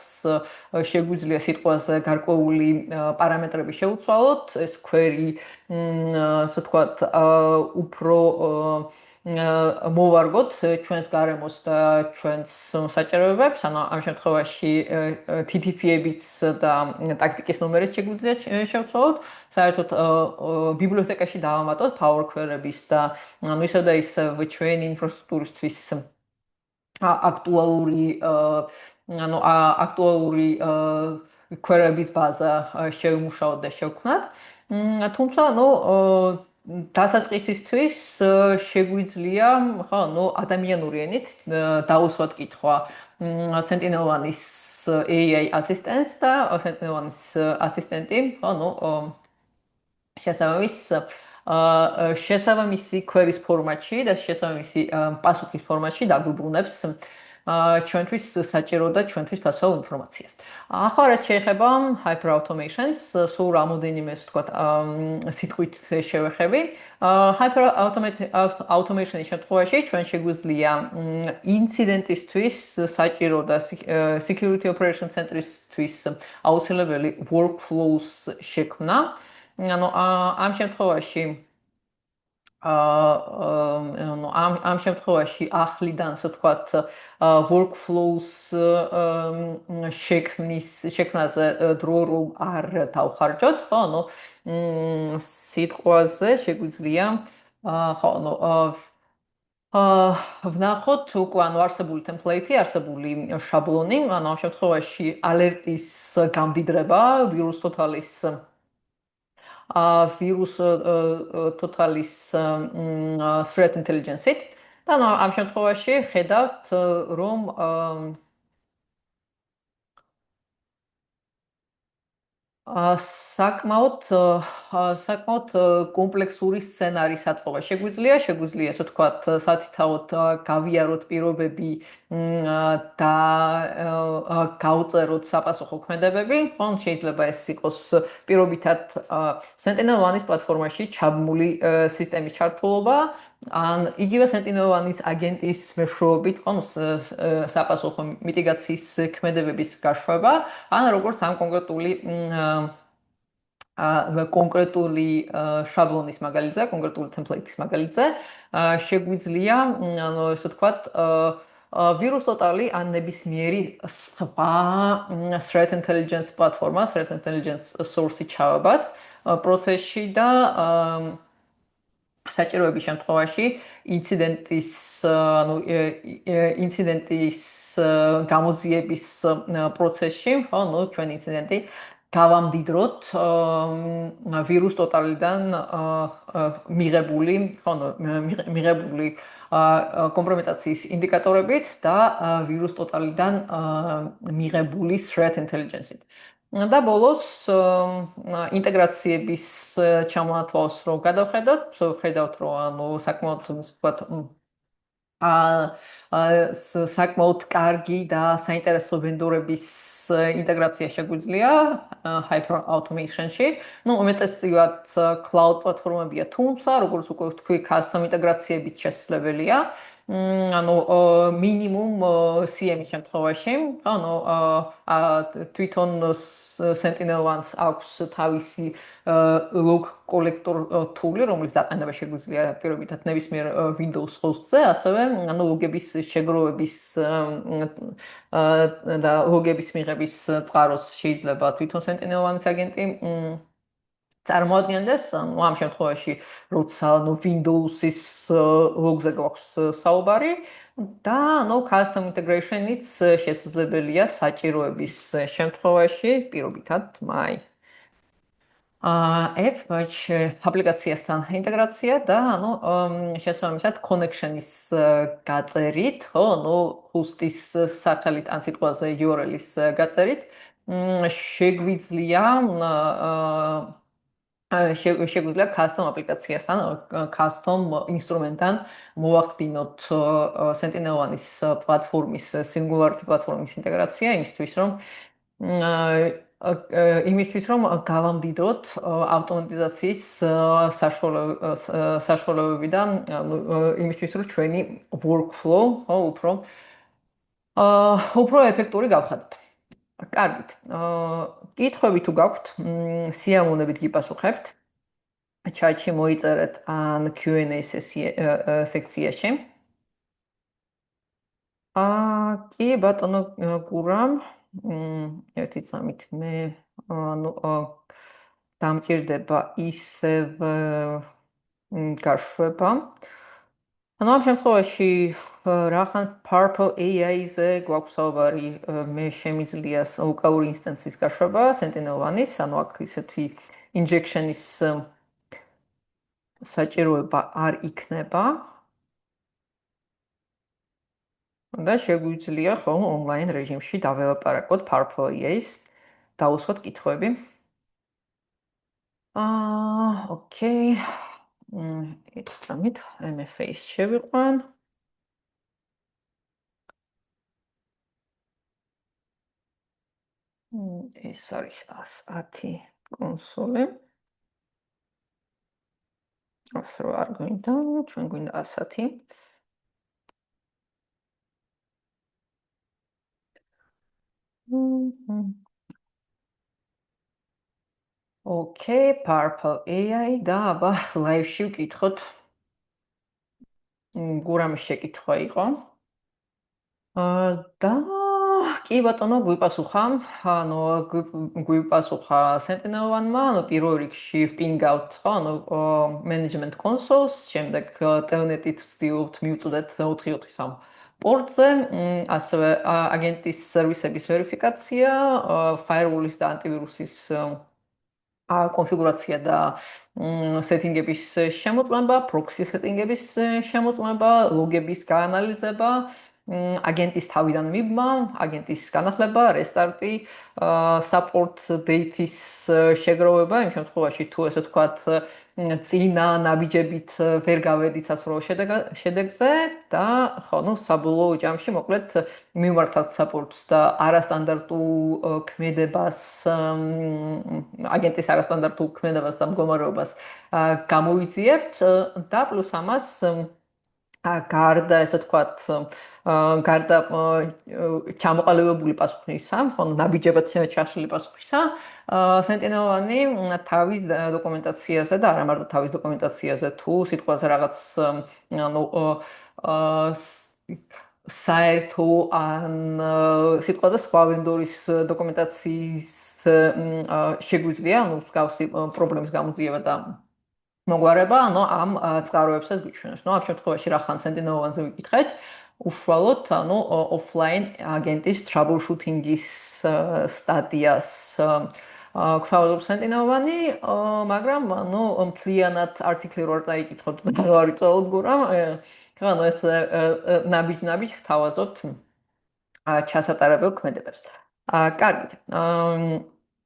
შეგვიძლია სიტყვაზე გარკვეული პარამეტრები შევცვალოთ, ეს query ასე ვთქვათ, უფრო მოვარგოთ ჩვენს გარემოს და ჩვენს საჭიროებებს, ანუ ამ შემთხვევაში TTP-ების და ტაქტიკის ნომერიც შეგვიძლია შევცვალოთ, საერთოდ ბიბლიოთეკაში დავამატოთ power query-ების და ანუ ისევ და ისევ ჩვენი ინფრასტრუქტურისთვის აქტუალური query-ების ბაზა შევიმუშაოთ და შევქმნათ. თუმცა, ანუ დასაწყისისთვის შეგვიძლია, ხო, ანუ ადამიანური ენით დაუსვათ კითხვა Sentinel-1-ის AI ასისტენტს და Sentinel-1-ის ასისტენტი, ხო, ანუ შესაბამისი query-ის ფორმატში და შესაბამისი პასუხის ფორმატში დაგვიბრუნებს ჩვენთვის საჭირო და ჩვენთვის ფასეულ ინფორმაციას. ახლა რაც შეეხება hyper automation-ს, სულ რამოდენიმე, ასე ვთქვათ, სიტყვით შევეხები. hyper automation-ის შემთხვევაში ჩვენ შეგვიძლია ინციდენტისთვის საჭირო და security operation center-ისთვის აუცილებელი workflows შექმნა. ანუ ამ შემთხვევაში ნუ ამ შემთხვევაში ახლიდან ასე ვთქვათ workflows შექმნაზე დრო რომ არ დავხარჯოთ, ხო? ნუ სიტყვაზე შეგვიძლია ხო, ნუ ვნახოთ უკვე ანუ არსებული ტემპლეიტი, არსებული შაბლონი, ანუ ამ შემთხვევაში ალერტის გამდიდრება ვირუს totalis ვირუს totalis threat intelligence-ით. და ანუ ამ შემთხვევაში ხედავთ რომ საკმაოდ კომპლექსური სცენარის აწყობა შეგვიძლია ასე ვთქვათ, სათითაოდ გავიაროთ პირობები და გავწეროთ საპასუხო ქმედებები, ხო, შეიძლება ეს იყოს პირობითად Sentinel-1-ის პლატფორმაში ჩაბმული სისტემის ჩართულობა, ან იგივე Sentinel-1-ის აგენტის მეშვეობით, ხო, საპასუხო მიტიგაციის ქმედებების გაშვება, ან როგორც ამ კონკრეტული შაბლონის მაგალითზე, კონკრეტული ტემპლეიტის მაგალითზე, შეგვიძლია, ანუ ესე ვთქვათ, ვირუს ტოტალი ან ნებისმიერი სხვა threat intelligence პლატფორმა, threat intelligence source-ი ჩავაბად პროცესში და საჭიროების შემთხვევაში ინციდენტის ანუ ინციდენტის გამოძიების პროცესში, ხო, ნუ ჩვენ ინციდენტი გავამდიდროთ ვირუს ტოტალიდან მიღებული, ხო, მიღებული კომპრომეტაციის ინდიკატორებით და ვირუს ტოტალიდან მიღებული threat intelligence-ით. და ბოლოს ინტეგრაციების ჩამონათვალს რო გადავხედოთ, ხედავთ რომ ანუ საკმაოდ ვთქვათ საკმაოდ კარგი და საინტერესო ვენდორების ინტეგრაცია შეგვიძლია Hyper Automation-ში. ნუ უმეტესწილად cloud პლატფორმებია, თუმცა როგორც უკვე ვთქვი, custom ინტეგრაციებიც შესაძლებელია. ანუ მინიმუმ CM-ის შემთხვევაში, ანუ თვითონ Sentinel-1-ს აქვს თავისი log collector tool-ი, რომელიც დაყენება შეგვიძლია პირობითად ნებისმიერ Windows host-ზე, ასევე ანუ ლოგების შეგროვების და ლოგების მიღების წყაროს შეიძლება თვითონ Sentinel-1-ის აგენტი წარმოადგენდეს, ну ამ შემთხვევაში, როცა Windows-ის ლოგზე გვაქვს საუბარი და custom integration-იც შესაძლებელია საჭიროების შემთხვევაში, პირობითად, მაი. აპლიკაციასთან ინტეგრაცია და შესაბამისად connection-ის გაწერით, ხო, host-ის სახელით ან სიტყვაზე URL-ის გაწერით შეგვიძლია შეგვიძლია custom აპლიკაციასთან, custom ინსტრუმენტთან მოვახდინოთ Sentinel-1-ის პლატფორმის, Singularity პლატფორმის ინტეგრაცია იმისთვის, რომ გავამდიდროთ ავტომატიზაციის საშუალებები და იმისთვის, რომ ჩვენი workflow უფრო ეფექტური გავხადოთ. კარგით. კითხვები თუ გაქვთ, სიამოვნებით გიპასუხებთ. ჩატში მოიწერეთ ან Q&A სექციაში. კი, ბატონო გურამ, ერთი წამით მე დამჭირდება ისევ გაშვება. ანუ ამ შემთხვევაში რახან Purple AI-ზე გვაქვს საუბარი, მე შემიძლია ლოკალური ინსტანციის გაშვება Sentinel-1-ის, ანუ აქ ისეთი injection-ის საჭიროება არ იქნება. და შეგვიძლია ხო ონლაინ რეჟიმში დაველაპარაკოთ Purple AI-ს, დაუსვათ კითხვები. ოკეი. ერთი წამით MFA-ს შევიყვან. ეს არის 110 კონსოლი. ასე არ გვინდა, ჩვენ გვინდა 110. ოკეი, Purple AI და აბა live-ში ვკითხოთ გურამის შეკითხვა იყო. და კი ბატონო გვიპასუხა, ანუ გვიპასუხა სენტინელოვანმა, ანუ პირველ რიგში ვპინგავთ, ხო, ანუ management consoles, შემდეგ telnet-ით ვცდილობთ მივწვდეთ 443 პორტზე, ასევე აგენტის სერვისების ვერიფიკაცია, firewall-ის და ანტივირუსის კონფიგურაცია და სეტინგების შემოწმება, proxy სეტინგების შემოწმება, ლოგების გაანალიზება, აგენტის თავიდან მიბმა, აგენტის განახლება, რესტარტი, support date-ის შეგროვება, იმ შემთხვევაში თუ ესე ვთქვათ, წინა ნაბიჯებით ვერ გავედით სასურველ შედეგზე და ხო, ну, საბოლოო ჯამში მოკლედ მიმართავთ support-ს და არასტანდარტულ ქმედებას, აგენტის არასტანდარტულ ქმედებას და მდგომარეობას გამოვიძიებთ და პლუს ამას გარდა ესე ვთქვათ, გარდა ჩამოყალიბებული პასუხისა, ხო, ნაბიჯებად ჩასული პასუხისა, სენტინელოვანი თავის დოკუმენტაციაზე და არა მარტო თავის დოკუმენტაციაზე, თუ სიტყვაზე რაღაც ანუ საერთო ან სიტყვაზე სხვა ვენდორის დოკუმენტაციის შეგვიძლია, ანუ მსგავსი პრობლემის გამოძიება და მოგვარება, ანუ ამ წყაროებსაც გვიჩვენებს. ნუ ამ შემთხვევაში რა ხან სენტინელოვანზე ვიკითხეთ, უშუალოდ, ანუ ოფლაინ აგენტის troubleshooting-ის სტადიას გვთავაზობს სენტინელოვანი, მაგრამ ნუ მთლიანად არტიკლი რო არ წაიკითხოთ და არ ვიწოლოთ გურამ, ანუ ეს ნაბიჯ-ნაბიჯ გვთავაზობთ ჩასატარებელ ქმედებებს. კარგით.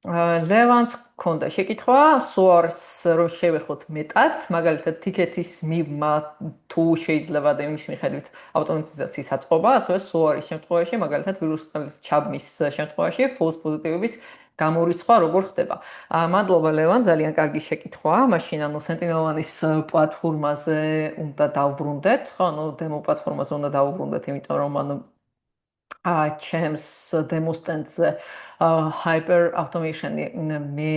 ლევანს ქონდა შეკითხვა, SOAR-ს რო შევეხოთ მეტად, მაგალითად ტიკეტის მიბმა თუ შეიძლება და იმის მიხედვით ავტომატიზაციის აწყობა, ასევე SOAR-ის შემთხვევაში, მაგალითად ვირუსის ჩაბმის შემთხვევაში, false პოზიტივების გამორიცხვა როგორ ხდება. მადლობა ლევან, ძალიან კარგი შეკითხვაა. მაშინ ანუ სენტინელოვანის პლატფორმაზე უნდა დავბრუნდეთ, ხო, ანუ დემო პლატფორმაზე უნდა დავბრუნდეთ, იმიტომ რომ ანუ ჩემს დემოსტენდზე hyper automation-ი მე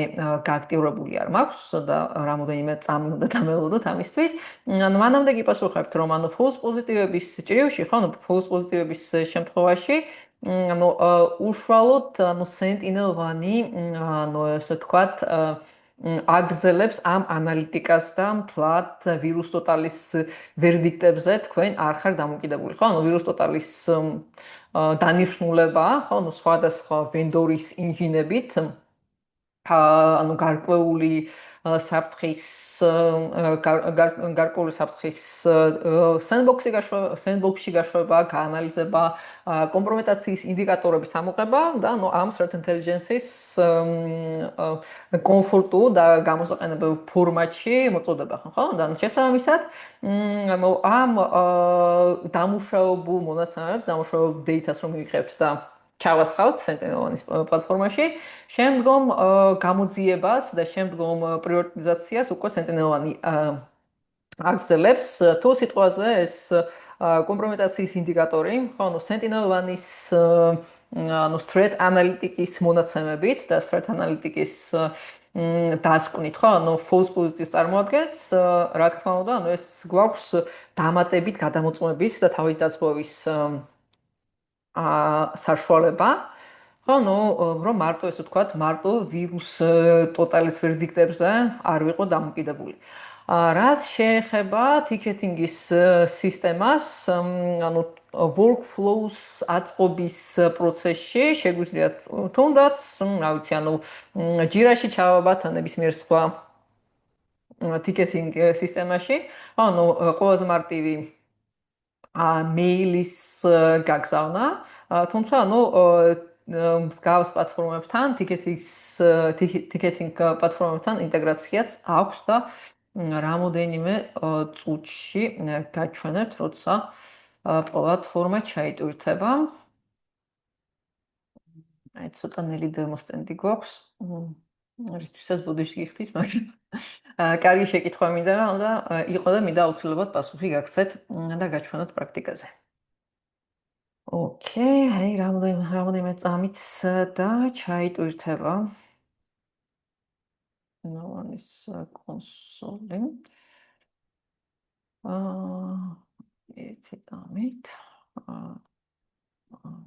გააქტიურებული არ მაქვს და რამოდენიმე წამი უნდა დამელოდოთ ამისთვის. ანუ მანამდე გიპასუხებთ, რომ ანუ false პოზიტივების ჭრილში, ხო, ანუ false პოზიტივების შემთხვევაში, ანუ უშუალოდ ანუ სენტინელოვანი, ანუ ესე ვთქვათ, აგრძელებს ამ ანალიტიკას და მთლად ვირუს ტოტალის ვერდიქტებზე თქვენ არ ხარ დამოკიდებული, ხო? ანუ ვირუს ტოტალის დანიშნულება, ხო, ანუ სხვადასხვა ვენდორის ინჟინებით, ანუ გარკვეული საფრთხის გარკვეული საფრთხის სენდბოქსში გაშვება, გაანალიზება, კომპრომეტაციის ინდიკატორების ამოღება და ანუ ამ threat intelligence-ის კომფორტულ და გამოსაყენებელ ფორმატში მოწოდება, ხო? და შესაბამისად, ანუ ამ დამუშავებულ მონაცემებს, დამუშავებულ data-ს რომ მივიღებთ და ჩავასხავთ სენტინელოვანის პლატფორმაში, შემდგომ გამოძიებას და შემდგომ პრიორიტიზაციას უკვე სენტინელოვანი აგრძელებს. თუ სიტყვაზე ეს კომპრომეტაციის ინდიკატორი, ხო, ანუ სენტინელოვანის ანუ threat analytics მონაცემებით და threat analytics დასკვნით, ხო, ანუ false positives წარმოადგენს, რა თქმა უნდა, ანუ ეს გვაქვს დამატებით გადამოწმების და თავის დაცვების საშუალება, ხო, ну, რომ მარტო ესე ვთქვათ, მარტო ვირუს ტოტალის ვერდიქტებზე არ ვიყო დამოკიდებული. რაც შეეხება ტიკეტინგის სისტემას, ანუ workflows აწყობის პროცესში შეგვიძლია თუნდაც, რა ვიცი, ანუ ჯირაში ჩავაბათ ან ნებისმიერ სხვა ტიკეტინგ სისტემაში, ანუ ყველაზე მარტივი მეილის გაგზავნა, თუმცა ანუ მსგავს პლატფორმებთან, ტიკეტინგ პლატფორმებთან ინტეგრაციაც აქვს და რამოდენიმე წუთში გაჩვენებთ, როცა პლატფორმა ჩაიტვირთება. აი ცოტა ნელი დემოსტენდი გვაქვს. რითვისაც ბოდიში გიხდით, მაგრამ კარგი შეკითხვა მინდა და იყო და მინდა აუცილებლად პასუხი გაგცეთ და გაჩვენოთ პრაქტიკაზე. ოკეი, აი რამოდენიმე წამიც და ჩაიტვირთება. ნოვანის კონსოლი. იცი დამით.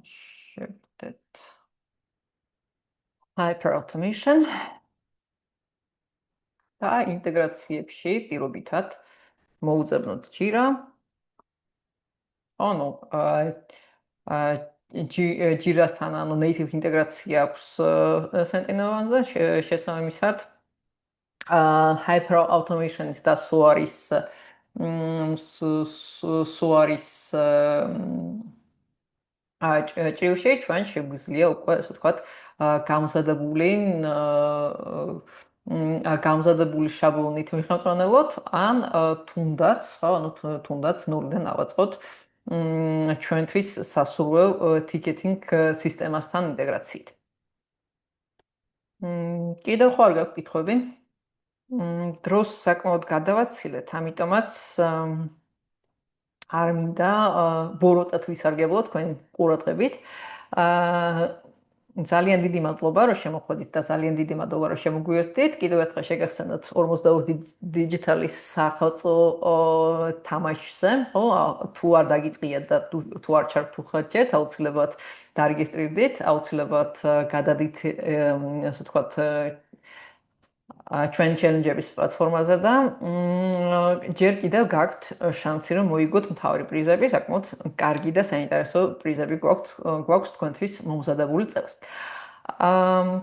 შევდეთ hyper automation და ინტეგრაციებში პირობითად მოუძებნოთ ჯირა. ანუ ჯირასთან ანუ native ინტეგრაცია აქვს Sentinel-ზე შესაბამისად hyper automation-ის და SOAR-ის ჭრილში ჩვენ შეგვიძლია უკვე ასე ვთქვათ გამზადებული შაბლონით ვიხმოვანოთ ან თუნდაც ნულიდან ავაწყოთ ჩვენთვის სასურველ ticketing სისტემასთან ინტეგრაციით. კიდევ ხო არ გაქვთ კითხვები? დროს საკმაოდ გადავაცილეთ, ამიტომაც არ მინდა ბოროტად ვისარგებლო თქვენ ყურადღებით. ძალიან დიდი მადლობა, რომ შემოხვედით და ძალიან დიდი მადლობა, რომ შემოგვიერთდით. კიდევ ერთხელ შეგახსენოთ 42 დიჯიტალის სახელმწიფო თამაშზე, ხო? თუ არ დაგიწყიათ და თუ არ ჩართულხარჯეთ, აუცილებლად დარეგისტრირდით, აუცილებლად გადადით, ასე ვთქვათ, ჩვენ ჩელენჯების პლატფორმაზე და ჯერ კიდევ გაქვთ შანსი რომ მოიგოთ მთავარი პრიზები, საკმაოდ კარგი და საინტერესო პრიზები გვაქვს თქვენთვის მომზადებული წელს.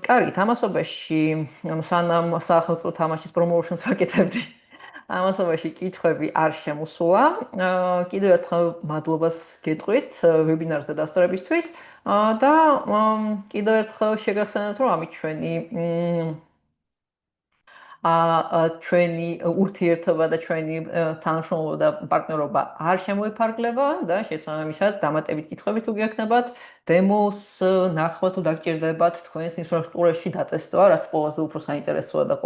კარგი, თამასობაში, სანამ სახელმწიფო თამაშის პრომოუშენს ვაკეთებდი, ამასობაში კითხვები არ შემოსულა. კიდევ ერთხელ მადლობას გეტყვით ვებინარზე დასწრებისთვის და კიდევ ერთხელ შეგახსენებთ, რომ ამით ჩვენი ურთიერთობა და ჩვენი თანამშრომლობა და პარტნიორობა არ შემოიფარგლება და შესაბამისად დამატებით კითხვები თუ გექნებათ, დემოს ნახვა თუ დაგჭირდებათ თქვენს ინფრასტრუქტურაში დატესტვა, რაც ყველაზე უფრო საინტერესოა და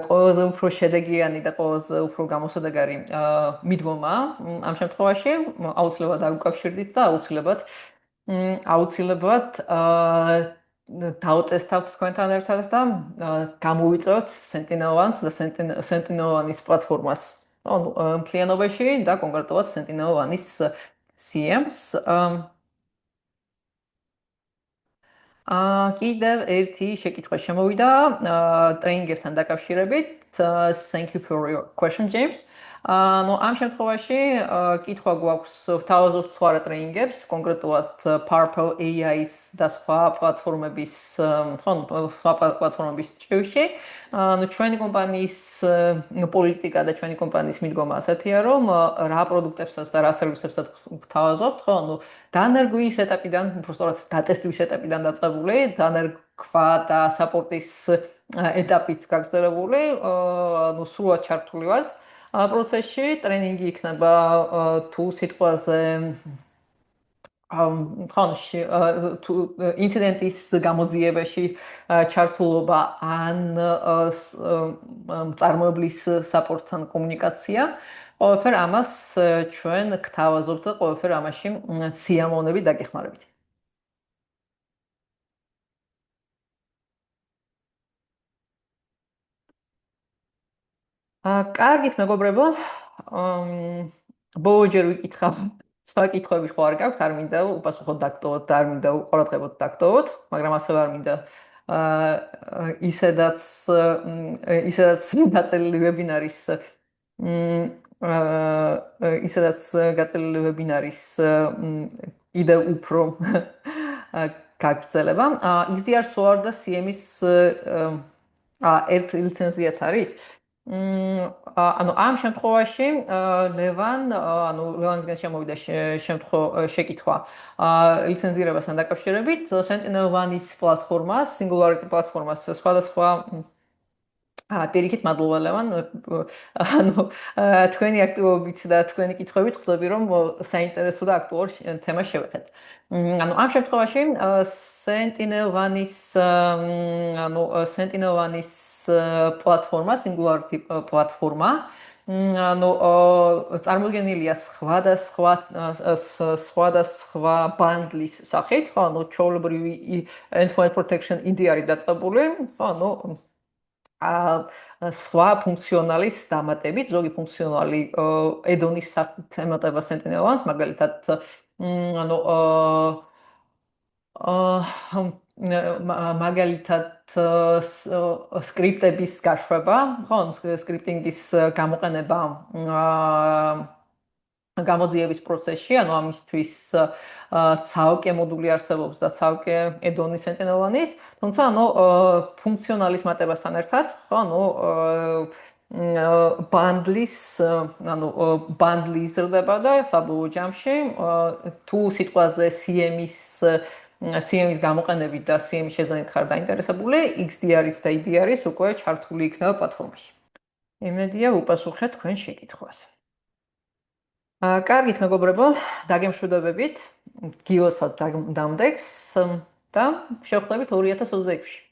ყველაზე უფრო შედეგიანი და ყველაზე უფრო გამოსადეგარი მიდგომა ამ შემთხვევაში აუცილებლად დაგუკავშირდით და აუცილებლად დავტესტავთ თქვენთან ერთად და გამოვიწევთ Sentinel-1-ს და Sentinel-1-ის პლატფორმას. ანუ მთლიანობაში და კონკრეტულად Sentinel-1-ის CM-ს. კიდევ ერთი შეკითხვა შემოვიდა ტრეინინგებთან დაკავშირებით. Thank you for your question, James. ამ შემთხვევაში კითხვა გვაქვს ვთავაზობთ თუ არა ტრეინინგებს, კონკრეტულად Purple AI-ის და სხვა პლატფორმების ჭრილში. ჩვენი კომპანიის პოლიტიკა და ჩვენი კომპანიის მიდგომა ასეთია, რომ რა პროდუქტებსაც და რა სერვისებსაც ვთავაზობთ, დანერგვის ეტაპიდან, უბრალოდ დატესტვის ეტაპიდან დაწყებული, დანერგვა და საპორტის ეტაპით გაგრძელებული, სრულად ჩართული ვართ პროცესში. ტრენინგი იქნება თუ სიტყვაზე თუ ინციდენტის გამოძიებაში ჩართულობა ან წარმოებლის საპორტთან კომუნიკაცია. ყველაფერ ამას ჩვენ გთავაზობთ და ყველაფერ ამაში სიამოვნებით დაგეხმარებით. კარგით, მეგობრებო. ბოლოჯერ ვიკითხავ, სხვა კითხვები ხო არ გაქვთ, არ მინდა უპასუხოთ დაგტოვოთ და არ მინდა უყურადღებოთ დაგტოვოთ, მაგრამ ასევე არ მინდა ისედაც გაწელილი ვებინარის კიდევ უფრო გაგრძელება. XDR SOAR და CM-ის ერთ ლიცენზიათ არის. ამ შემთხვევაში ლევანისგან შემოვიდა შეკითხვა ლიცენზირებასთან დაკავშირებით. Sentinel-1-ის პლატფორმას, Singularity პლატფორმას სხვადასხვა პირიქით მადლობა ლევან. თქვენი აქტივობით და თქვენი კითხვებით ხვდები, რომ საინტერესო და აქტუალურ თემას შევეხეთ. ამ შემთხვევაში Sentinel-1-ის პლატფორმა, Singularity პლატფორმა, წარმოდგენილია სხვადასხვა ბანდლის სახით, ჩვეულებრივი endpoint protection ID არის დაწყებული, სხვა ფუნქციონალის დამატებით, ზოგი ფუნქციონალი ედონის სახით ემატება სენტინელანს, მაგალითად, ანუ მაგალითად სკრიპტების გაშვება, ხო, სკრიპტინგის გამოყენება გამოძიების პროცესში, ანუ ამისთვის ცალკე მოდული არსებობს და ცალკე ედონი სენტინელანის, თუმცა ანუ ფუნქციონალის მატებასთან ერთად, ხო, ანუ ბანდლის, ანუ ბანდლი იზრდება და საბოლოო ჯამში თუ სიტყვაზე CM-ის გამოყენებით და CM-ის შეზანით ხარ დაინტერესებული, XDR-ის და EDR-ის უკვე ჩართული იქნება პლატფორმაში. იმედია უპასუხეთ თქვენ შეკითხვას. კარგით, მეგობრებო, დაგემშვიდობებით, გიოსად დამდეგს და შევხვდებით 2026-ში.